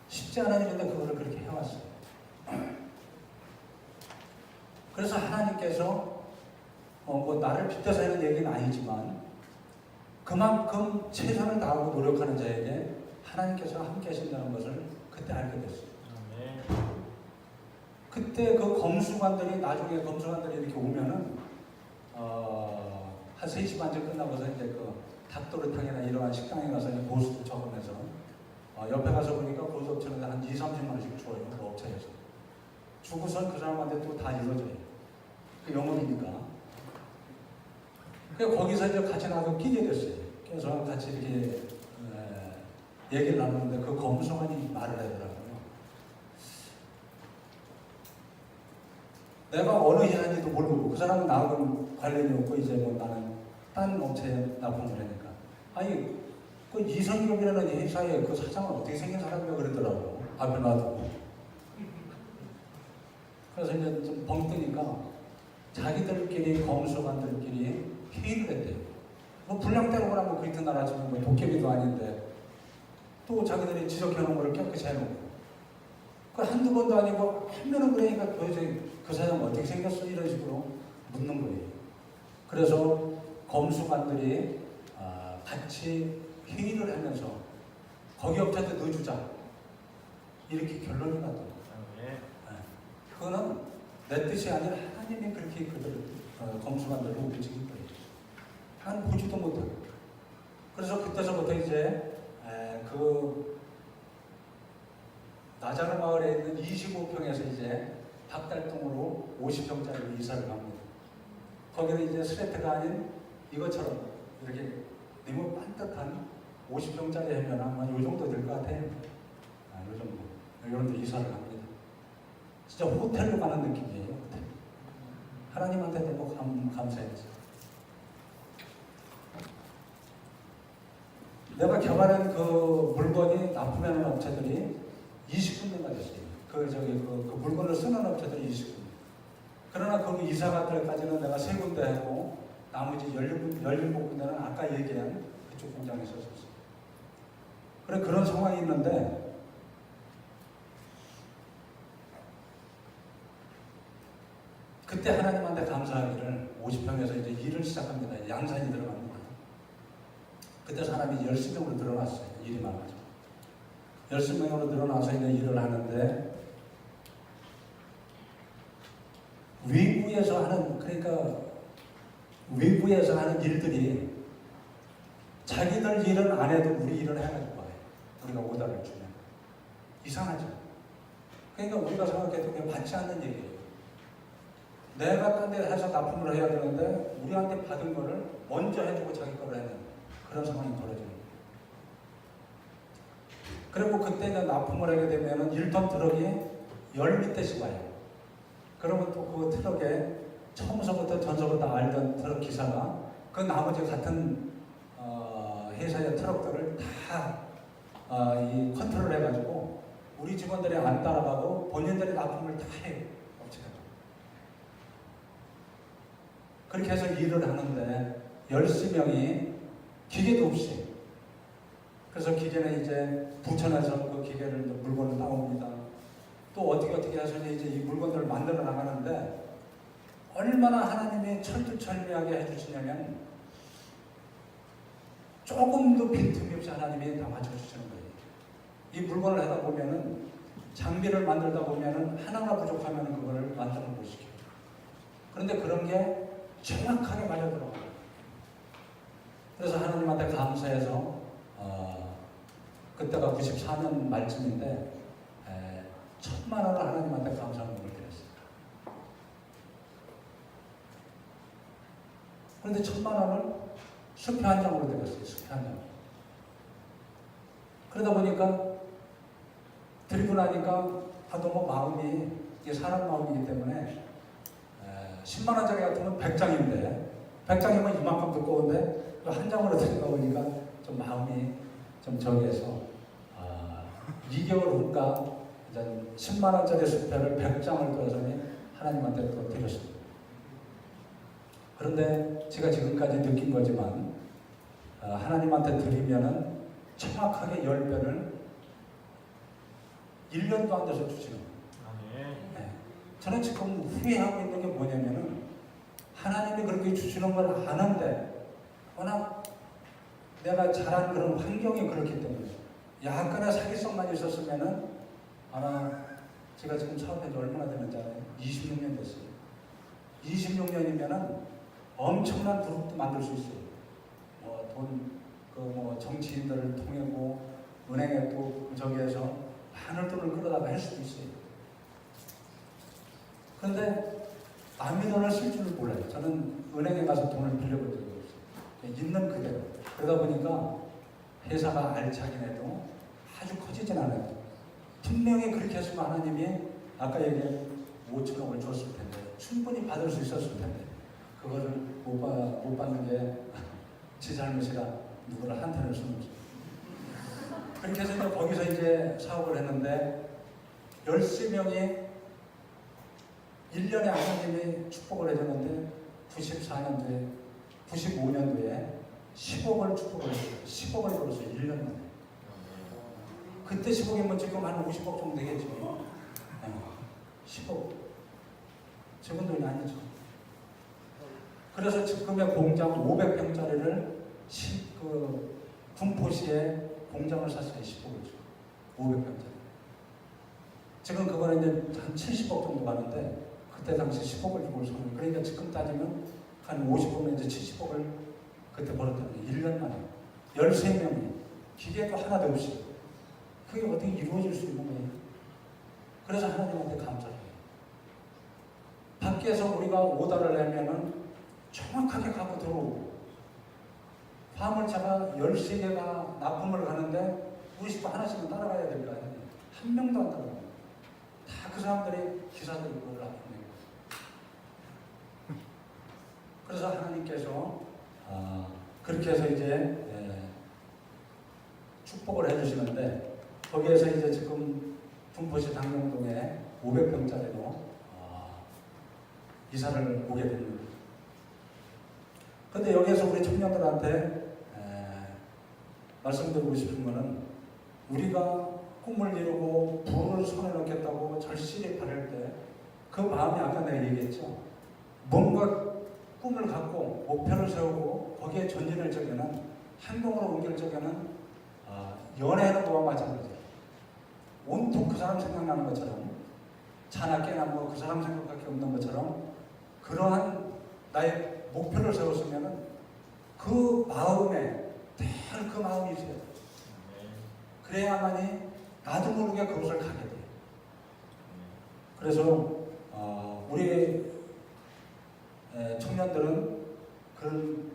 쉽지 않은 일인데 그거를 그렇게 해왔어요. 그래서 하나님께서 뭐 나를 빗대서 하는 얘기는 아니지만 그만큼 최선을 다하고 노력하는 자에게 하나님께서 함께 하신다는 것을 그때 알게 됐어요. 그때 그 검수관들이 나중에 검수관들이 이렇게 오면은 한 3시 반쯤 끝나고서 이제 그 닭도리탕이나 이러한 식당에 가서 이제 보수도 적으면서 옆에 가서 보니까 고속업체는 한 2~30만 원씩 줘요. 그 업체에서. 주고선 그 사람한테 또 다 이루어져요. 그 영업이니까. 그래서 거기서 이제 같이 나도 끼게 됐어요. 그래서 같이 이렇게 얘기를 나누는데 그 검수관이 말을 하더라고요. 내가 어느 회사인지도 모르고 그 사람은 나하고는 관련이 없고 이제 뭐 나는 딴 업체에 납품을 하니까 아니 그 이성경이라는 회사의 그 사장은 어떻게 생긴 사람이라고 그러더라고. 앞에 놔두고. 그래서 이제 좀 벙 뜨니까 자기들끼리 검수관들끼리 회의를 했대요. 뭐 불량대로 그러면 그 이튿날 아침에 뭐 도깨비도 아닌데 또 자기들이 지적해놓은 거를 깨끗이 해놓고 그 한두 번도 아니고 하면은 그러니까 도대체 그 사람 어떻게 생겼어? 이런 식으로 묻는 거예요. 그래서 검수관들이 같이 회의를 하면서 거기 업체한테 넣어주자 이렇게 결론이 나더라고요. 그거는 내 뜻이 아니라 하나님이 그렇게 그들을 검수관들을 움직인 거예요. 한 보지도 못하고. 그래서 그때서부터 이제 그 나자르 마을에 있는 25평에서 이제 박달동으로 50평짜리로 이사를 갑니다. 거기는 이제 스레트가 아닌 이것처럼 이렇게 너무 반듯한 50평짜리 하면 아마 이 정도 될 것 같아요. 이 정도. 이런 데 이사를 갑니다. 진짜 호텔로 가는 느낌이에요. 호텔. 하나님한테 너무 감사했지. 내가 개발한 그 물건이 납품하는 업체들이 20군데가 됐어요. 그 물건을 쓰는 업체들이 20군데. 그러나 거기 이사 갈 때까지는 내가 3군데 하고 나머지 17군데는 아까 얘기한 그쪽 공장에 있었어요. 그래 그런 상황이 있는데 그때 하나님한테 감사하기를 50평에서 이제 일을 시작합니다. 양산이 들어갑니다. 그때 사람이 10명으로 늘어났어요. 일이 많아서 10명으로 늘어나서 이제 일을 하는데 외부에서 하는 일들이 자기들 일은 안 해도 우리 일을 해가지고 와요. 우리가 오다를 주면 이상하죠. 그러니까 우리가 생각해도 그게 맞지 않는 얘기예요. 내가 딴 데 해서 납품을 해야 되는데 우리한테 받은 거를 먼저 해주고 자기 거를 해야 되는 그런 상황이 벌어지는 거예요. 그리고 그때는 납품을 하게 되면 1톤 트럭이 10대씩 와요. 그러면 또 그 트럭에 처음서부터 전서부터 알던 트럭 기사가 그 나머지 같은 회사의 트럭들을 다 이 컨트롤 해가지고 우리 직원들이 안 따라가고 본인들이 납품을 다 해요. 업체가. 그렇게 해서 일을 하는데 10명이 기계도 없이 그래서 기계는 이제 부천에서 그 기계를 물건을 나옵니다. 또 어떻게 해서 이제 이 물건들을 만들어 나가는데 얼마나 하나님이 철두철미하게 해주시냐면 조금도 빈틈이 없이 하나님이 다 맞춰주시는 거예요. 이 물건을 하다 보면은 장비를 만들다 보면은 하나가 부족하면 그거를 완성을 못 시켜요. 그런데 그런 게 정확하게 맞아 들어가요. 그래서 하나님한테 감사해서 그때가 94년 말쯤인데 1,000만 원을 하나님한테 감사함을 드렸어요. 그런데 1,000만 원을 수표 한 장으로 드렸어요. 수표 한 장. 그러다 보니까 드리고 나니까 너무 마음이 이게 사람 마음이기 때문에 10만 원짜리 같으면 100장인데 100장이면 이만큼 두꺼운데 한 장으로 드리다 보니까 좀 마음이 좀 저기해서 2개월 후인가 10만 원짜리 수표를 100장을 들어서니 하나님한테 또 드렸습니다. 그런데 제가 지금까지 느낀 거지만 하나님한테 드리면은 정확하게 10배를 1년도 안 돼서 주시는 거예요. 네. 저는 지금 후회하고 있는 게 뭐냐면은 하나님이 그렇게 주시는 걸 아는데 워낙 내가 자란 그런 환경이 그렇기 때문에 약간의 사기성만 있었으면은 아마 제가 지금 사업한 지 얼마나 됐는지 알아요? 26년 됐어요. 26년이면은 엄청난 그룹도 만들 수 있어요. 정치인들을 통해고 은행에 또 저기에서 많은 돈을 끌어다가 할 수도 있어요. 그런데 남의 돈을 쓸 줄 몰라요. 저는 은행에 가서 돈을 빌려본 적이 없어요. 있는 그대로. 그러다 보니까 회사가 알차긴 해도 아주 커지진 않아요. 분명히 그렇게 했으면 하나님이 아까 얘기한 5천억을 줬을 텐데 충분히 받을 수 있었을 텐데 그거를 못 받는 게 제 잘못이라 누구를 한탄할 수는 없어요. 그렇게 해서 이제 거기서 이제 사업을 했는데 13명이 1년에 하나님이 축복을 해줬는데 94년도에 95년도에 10억을 축복을 했어요. 10억을 벌었어요. 1년 만에. 그때 10억이면 지금 한 50억 정도 되겠죠. 10억. 적은 돈이 아니죠. 그래서 지금의 공장 500평짜리를 군포시에 공장을 샀어요. 10억을 주고. 500평짜리. 지금 그거는 이제 한 70억 정도 가는데 그때 당시 10억을 주고 샀어요. 그러니까 지금 따지면 한 50억면 이제 70억을 그때 벌었다는 게 1년 만에. 13명이. 기계도 하나도 없이. 그게 어떻게 이루어질 수 있는 거예요? 그래서 하나님한테 감사해요. 밖에서 우리가 오다를 내면은 정확하게 갖고 들어오고 화물차가 13개가 납품을 가는데 우리 식구 하나씩은 따라가야 될 거 아니에요. 한 명도 안 따라가요. 다 그 사람들이 기사들이 그걸 납품해요. 그래서 하나님께서 그렇게 해서 이제 축복을 해주시는데 거기에서 이제 지금 군포시 당명동에 500평짜리로 이사를 오게 됩니다. 근데 여기에서 우리 청년들한테 말씀드리고 싶은 것은 우리가 꿈을 이루고 부를 손에 넣겠다고 절실히 바랄 때 그 마음이 아까 내가 얘기했죠. 뭔가 꿈을 갖고 목표를 세우고 거기에 전진할 적에는 행동으로 옮길 적에는 연애하는 거와 마찬가지예요. 온통 그 사람 생각나는 것처럼 자나 깨나 뭐 그 사람 생각밖에 없는 것처럼 그러한 나의 목표를 세웠으면 그 마음에 늘 그 마음이 있어야 돼요. 그래야만이 나도 모르게 그곳을 가게 돼요. 그래서 우리 청년들은 그런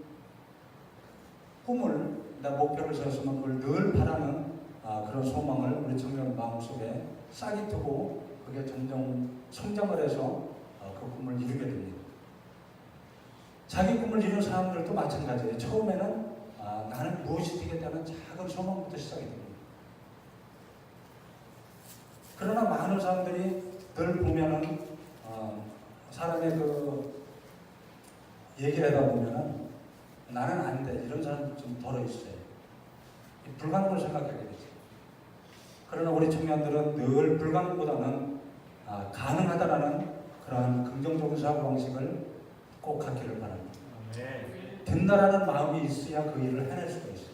꿈을, 나 목표를 세웠으면 그걸 늘 바라는 그런 소망을 우리 청년 마음속에 싹이 트고 그게 점점 성장을 해서 그 꿈을 이루게 됩니다. 자기 꿈을 이룬 사람들도 마찬가지예요. 처음에는 나는 무엇이 되겠다는 작은 소망부터 시작이 됩니다. 그러나 많은 사람들이 늘 보면은 사람의 그 얘기를 하다 보면은 나는 안 돼, 이런 사람 좀 덜어 있어요. 불가능을 생각하게 되죠. 그러나 우리 청년들은 늘 불가능보다는 가능하다라는 그러한 긍정적인 사고방식을 꼭 갖기를 바랍니다. 된다라는 마음이 있어야 그 일을 해낼 수가 있어요.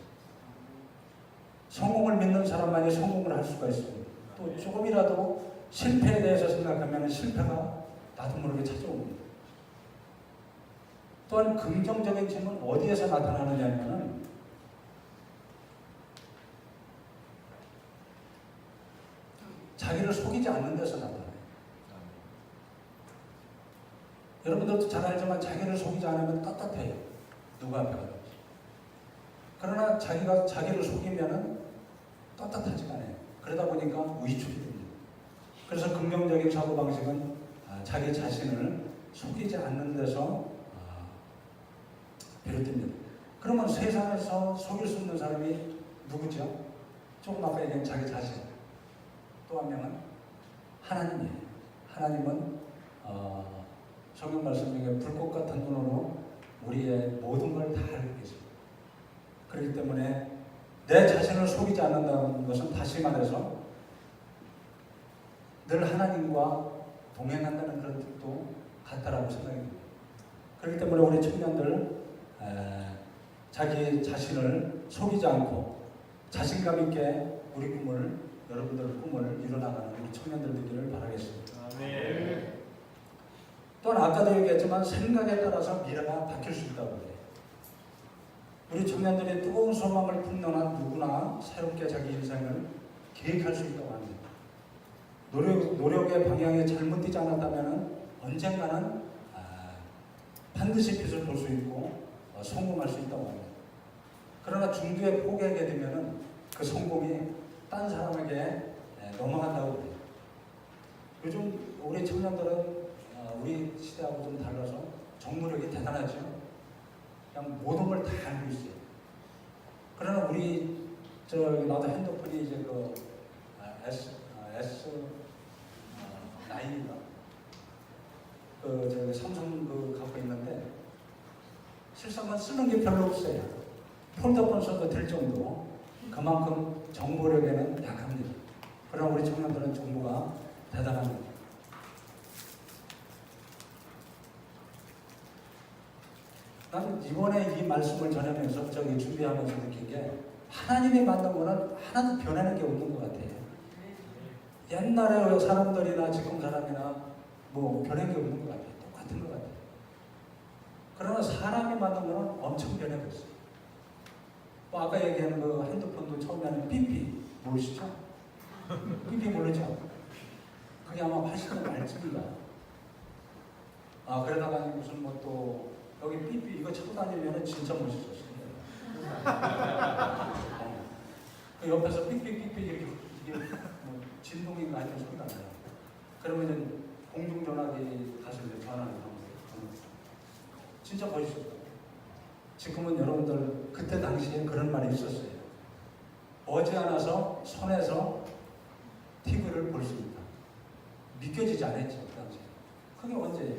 성공을 믿는 사람만이 성공을 할 수가 있습니다. 또 조금이라도 실패에 대해서 생각하면 실패가 나도 모르게 찾아옵니다. 또한 긍정적인 힘은 어디에서 나타나느냐면 자기를 속이지 않는 데서 나타나요. 여러분들도 잘 알지만 자기를 속이지 않으면 떳떳해요. 누구 앞에 가든지. 그러나 자기가 자기를 속이면은 떳떳하지가 않아요. 그러다 보니까 위축이 됩니다. 그래서 긍정적인 사고방식은 자기 자신을 속이지 않는 데서 비롯됩니다. 그러면 세상에서 속일 수 있는 사람이 누구죠? 조금 아까 얘기한 자기 자신. 또 한 명은 하나님이에요. 하나님은 성경 말씀 중에 불꽃 같은 눈으로 우리의 모든 걸 다 알고 계십니다. 그렇기 때문에 내 자신을 속이지 않는다는 것은 다시 말해서 늘 하나님과 동행한다는 그런 뜻도 같다라고 생각이 듭니다. 그렇기 때문에 우리 청년들 자기 자신을 속이지 않고 자신감 있게 우리 꿈을, 여러분들 꿈을 이뤄나가는 우리 청년들 되기를 바라겠습니다. 아멘. 또한 아까도 얘기했지만 생각에 따라서 미래가 바뀔 수 있다고 해요. 우리 청년들이 뜨거운 소망을 품는 한 누구나 새롭게 자기 인생을 계획할 수 있다고 합니다. 노력의 방향에 잘못 뛰지 않았다면 언젠가는 반드시 빛을 볼 수 있고 성공할 수 있다고 합니다. 그러나 중도에 포기하게 되면 그 성공이 딴 사람에게 넘어간다고 해요. 요즘 우리 청년들은 우리 시대하고 좀 달라서 정무력이 대단하죠. 그냥 모든 걸 다 알고 있어요. 그러나 우리 나도 핸드폰이 이제 그 S9인가 그 삼성 그 갖고 있는데 실상은 쓰는 게 별로 없어요. 폴더폰 써도 될 정도. 그만큼 정보력에는 약합니다. 그러나 우리 청년들은 정보가 대단합니다. 난 이번에 이 말씀을 전하면서 준비하면서 느낀 게 하나님이 만든 거는 하나도 변하는 게 없는 것 같아요. 옛날에 사람들이나 지금 사람이나 뭐 변한 게 없는 것 같아요. 똑같은 것 같아요. 그러나 사람이 만든 거는 엄청 변해졌어요. 뭐 아까 얘기하는 그 핸드폰도 처음에는 삐삐 모르시죠? 삐삐 모르죠? 그게 아마 80년 말쯤인가. 그러다가 무슨 뭐 또 여기 삐삐 이거 차고 다니면 진짜 멋있었어요. 그 옆에서 삐삐삐삐 이게 뭐 진동인가 하여튼 소리가 나요. 그러면 공중전화기 가서 이제 전화를 하는 거예요. 진짜 멋있었어요. 지금은 여러분들 그때 당시에 그런 말이 있었어요. 머지않아서 손에서 TV를 볼 수 있다. 믿겨지지 않았죠, 그 당시에. 그게 언제?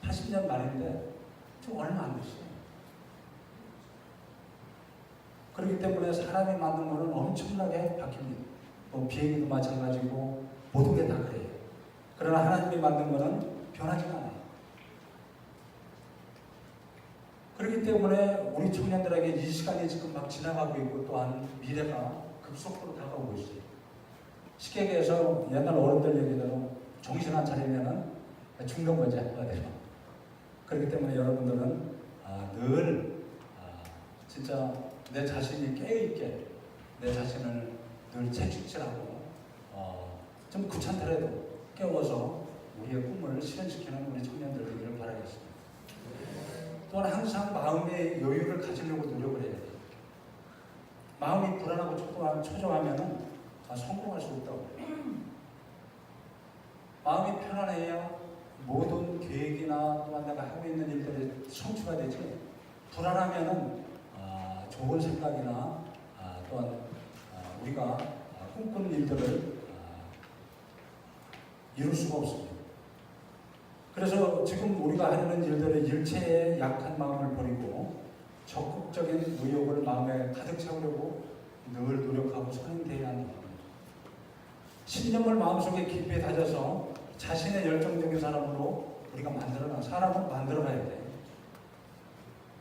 80년 말인데 좀 얼마 안 됐어요. 그렇기 때문에 사람이 만든 거는 엄청나게 바뀝니다. 뭐 비행기도 마찬가지고 모든 게 다 그래요. 그러나 하나님이 만든 거는 변하지 않아요. 그렇기 때문에 우리 청년들에게 이 시간이 지금 막 지나가고 있고 또한 미래가 급속도로 다가오고 있어요. 쉽게 얘기해서 옛날 어른들 얘기대로 정신 안 차리면은 죽는 거지 하가 돼요. 그렇기 때문에 여러분들은 늘 진짜 내 자신이 깨어있게 내 자신을 늘 채찍질하고 좀 귀찮더라도 깨워서 우리의 꿈을 실현시키는 우리 청년들 되기를 바라겠습니다. 또한 항상 마음의 여유를 가지려고 노력을 해야 돼요. 마음이 불안하고 초조하면 성공할 수 없다고. 마음이 편안해야 모든 계획이나 또한 내가 하고 있는 일들이 성취가 되지. 불안하면은 좋은 생각이나 또한 우리가 꿈꾸는 일들을 이룰 수가 없습니다. 그래서 지금 우리가 하려는 일들의 일체의 약한 마음을 버리고 적극적인 의욕을 마음에 가득 채우려고 늘 노력하고 선행되어야 한다. 신념을 마음속에 깊이 다져서 자신의 열정적인 사람으로 우리가 사람을 만들어가야 돼.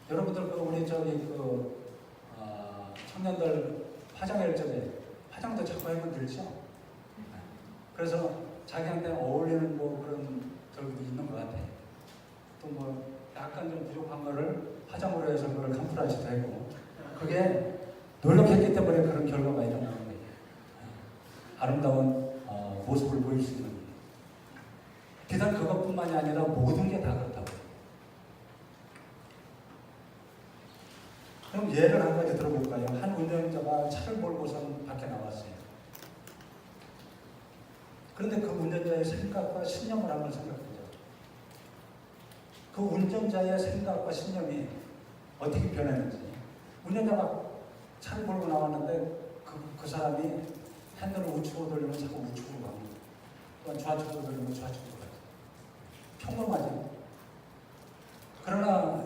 여러분들 우리 청년들 화장할 적에 화장도 자꾸 하면 들죠. 그래서 자기한테 어울리는 그런 적이 있는 것 같아요. 또 약간 좀 부족한 거를 화장으로 해서 그걸 캄프라지도 하고 그게 노력했기 때문에 그런 결과가 일어나는 거예요. 아름다운 모습을 보일 수 있는 거예요. 비단 그것뿐만이 아니라 모든 게 다 그렇다고. 그럼 예를 한 가지 들어볼까요? 한 운전자가 차를 몰고선 밖에 나왔어요. 그런데 그 운전자의 생각과 신념을 한번 생각해보자. 그 운전자의 생각과 신념이 어떻게 변했는지. 운전자가 차를 몰고 나왔는데 그 사람이 핸들을 우측으로 돌리면 자꾸 우측으로 갑니다. 또한 좌측으로 돌리면 좌측으로 가요. 평범하죠. 그러나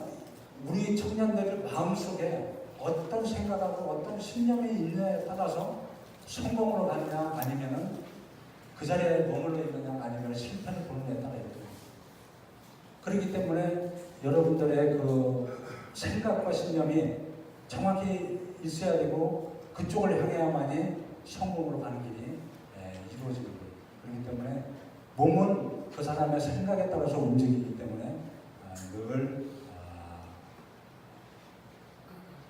우리 청년들 마음속에 어떤 생각하고 어떤 신념이 있느냐에 따라서 성공으로 가느냐 아니면은 그 자리에 머물러 있느냐 아니면 실패를 보느냐에 따라 있거든요. 그렇기 때문에 여러분들의 그 생각과 신념이 정확히 있어야 되고 그쪽을 향해야만이 성공으로 가는 길이 이루어지는 거예요. 그렇기 때문에 몸은 그 사람의 생각에 따라서 움직이기 때문에 늘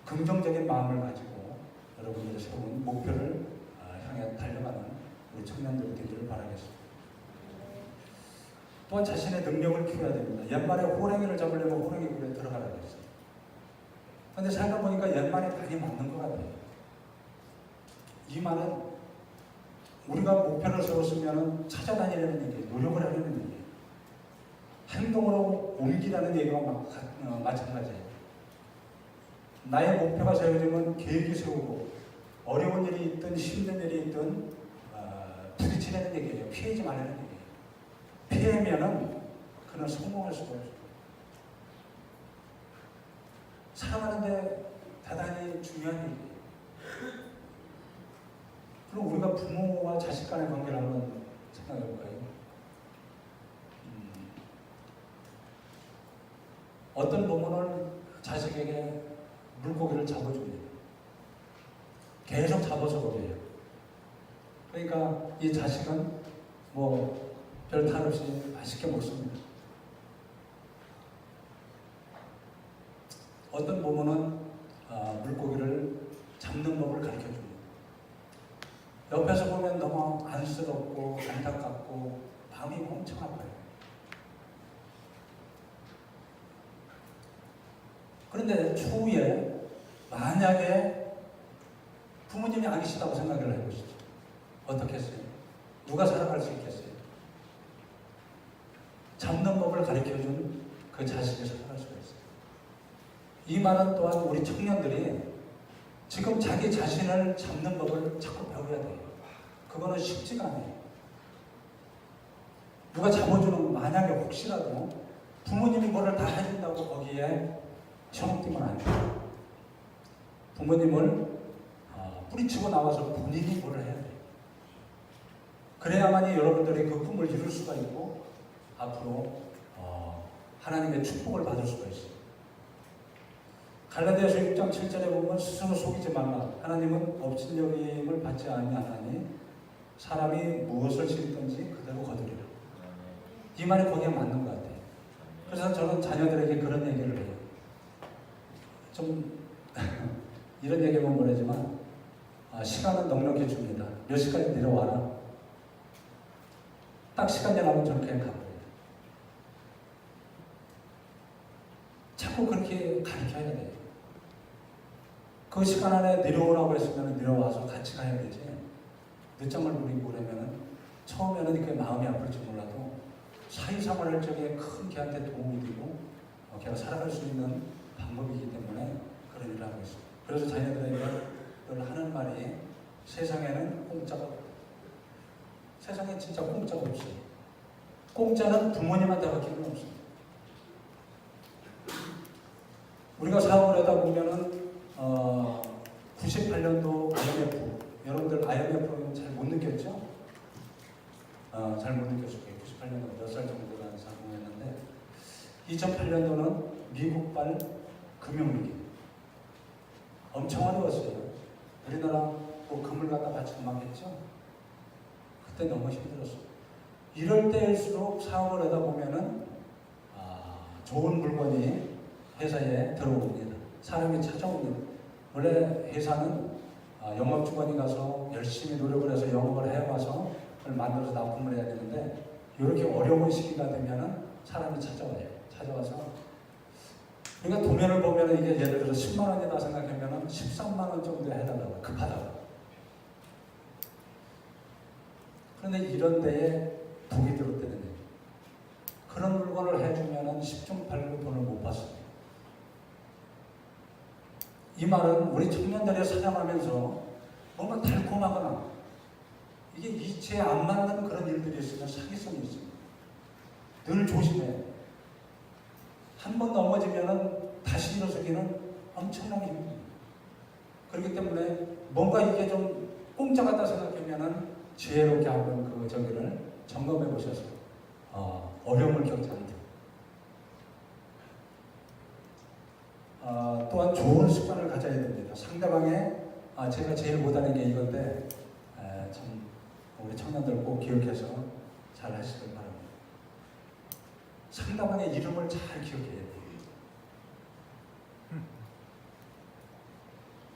긍정적인 마음을 가지고 여러분들의 세운 목표를 향해 달려가는 우리 청년들이 되기를 바라겠습니다. 또한 자신의 능력을 키워야 됩니다. 옛말에 호랑이를 잡으려면 호랑이 굴에 들어가라 그랬어요. 그런데 생각해보니까 옛말에 많이 맞는 것 같아요. 이 말은 우리가 목표를 세웠으면 찾아다니려는 얘기예요. 노력을 하려는 얘기예요. 행동으로 옮기라는 얘기와 마찬가지예요. 나의 목표가 세워지면 계획이 세우고 어려운 일이 있든 힘든 일이 있든 부딪히려는 얘기예요. 피하지 말라는 얘기예요. 피하면은 그는 성공할 수가 없어요. 살아가는데 대단히 중요한 얘기예요. 그럼 우리가 부모와 자식 간의 관계를 한번 생각해 볼까요? 어떤 부모는 자식에게 물고기를 잡아줍니다. 계속 잡아서 먹여요. 그러니까 이 자식은 별 탈 없이 맛있게 먹습니다. 어떤 부모는 물고기를 잡는 법을 가르쳐줍니다. 옆에서 보면 너무 안쓰럽고 안타깝고 마음이 엄청 아파요. 그런데 추후에 만약에 부모님이 안 계시다고 생각을 해보시죠. 어떻겠어요? 누가 살아갈 수 있겠어요? 잡는 법을 가르쳐준 그 자식이 살아갈 수가 있어요. 이 말은 또한 우리 청년들이 지금 자기 자신을 잡는 법을 자꾸 배워야 돼요. 그거는 쉽지가 않아요. 누가 잡아주는 거 만약에 혹시라도 부모님이 뭐를 다 해준다고 거기에 시험 뛰면 안 돼요. 부모님을 뿌리치고 나와서 본인이 뭐를 해야 돼요. 그래야만이 여러분들이 그 꿈을 이룰 수가 있고 앞으로 하나님의 축복을 받을 수가 있어요. 갈라디아서 6장 7절에 보면 스스로 속이지 말라. 하나님은 업신여김을 받지 아니하나니 사람이 무엇을 심든지 그대로 거두리라. 이 말이 거기에 맞는 것 같아요. 그래서 저는 자녀들에게 그런 얘기를 해요. 좀 이런 얘기하면 모르지만 시간은 넉넉히 줍니다. 몇 시까지 내려와라. 딱 시간 지나면 저는 그냥 가버려요. 자꾸 그렇게 가르쳐야 돼요. 그 시간 안에 내려오라고 했으면 내려와서 같이 가야 되지. 늦잠을 부리고 그러면은 처음에는 그 마음이 아플지 몰라도 사회생활 할 적에 큰 걔한테 도움이 되고 걔가 살아갈 수 있는 방법이기 때문에 그런 일을 하고 있어요. 그래서 자녀들에게 늘 하는 말이 세상에는 공짜가 없다. 세상에 진짜 공짜가 없어요. 공짜는 부모님한테밖에 없어요. 우리가 사업을 하다 보면은 98년도 IMF, 여러분들 IMF는 잘 못 느꼈죠? 잘 못 느꼈을 거예요. 98년도 몇 살 정도라는 상황이었는데 2008년도는 미국발 금융위기 엄청 어려웠어요. 우리나라 뭐 금을 갖다 바치고 막 했죠? 그때 너무 힘들었어요. 이럴 때일수록 사업을 하다 보면은 좋은 물건이 회사에 들어옵니다. 사람이 찾아옵니다. 원래 회사는 영업직원이 가서 열심히 노력을 해서 영업을 해와서 그걸 만들어서 납품을 해야 되는데 이렇게 어려운 시기가 되면은 사람이 찾아와요. 찾아와서 우리가 도면을 보면은 이게 예를 들어 10만 원이다 생각하면은 13만 원 정도 해달라고 급하다고. 그런데 이런 데에 복이 들었다는 얘기예요. 그런 물건을 해주면은 10중 8구 돈을 못 받습니다. 이 말은 우리 청년들이 사냥하면서 뭔가 달콤하거나 이게 이치에 안 맞는 그런 일들이 있으면 사기성이 있습니다. 늘 조심해요. 한 번 넘어지면은 다시 일어서기는 엄청나게 힘듭니다. 그렇기 때문에 뭔가 이게 좀 공짜 같다 생각하면은 지혜롭게 한번 그 저기를 점검해 보셔서 어려움을 겪지 않도록. 또한 좋은 습관을 가져야 됩니다. 상대방의 제가 제일 못하는 게 이건데 참 우리 청년들 꼭 기억해서 잘 하시길 바랍니다. 상대방의 이름을 잘 기억해야 돼요.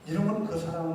이름은 그 사람을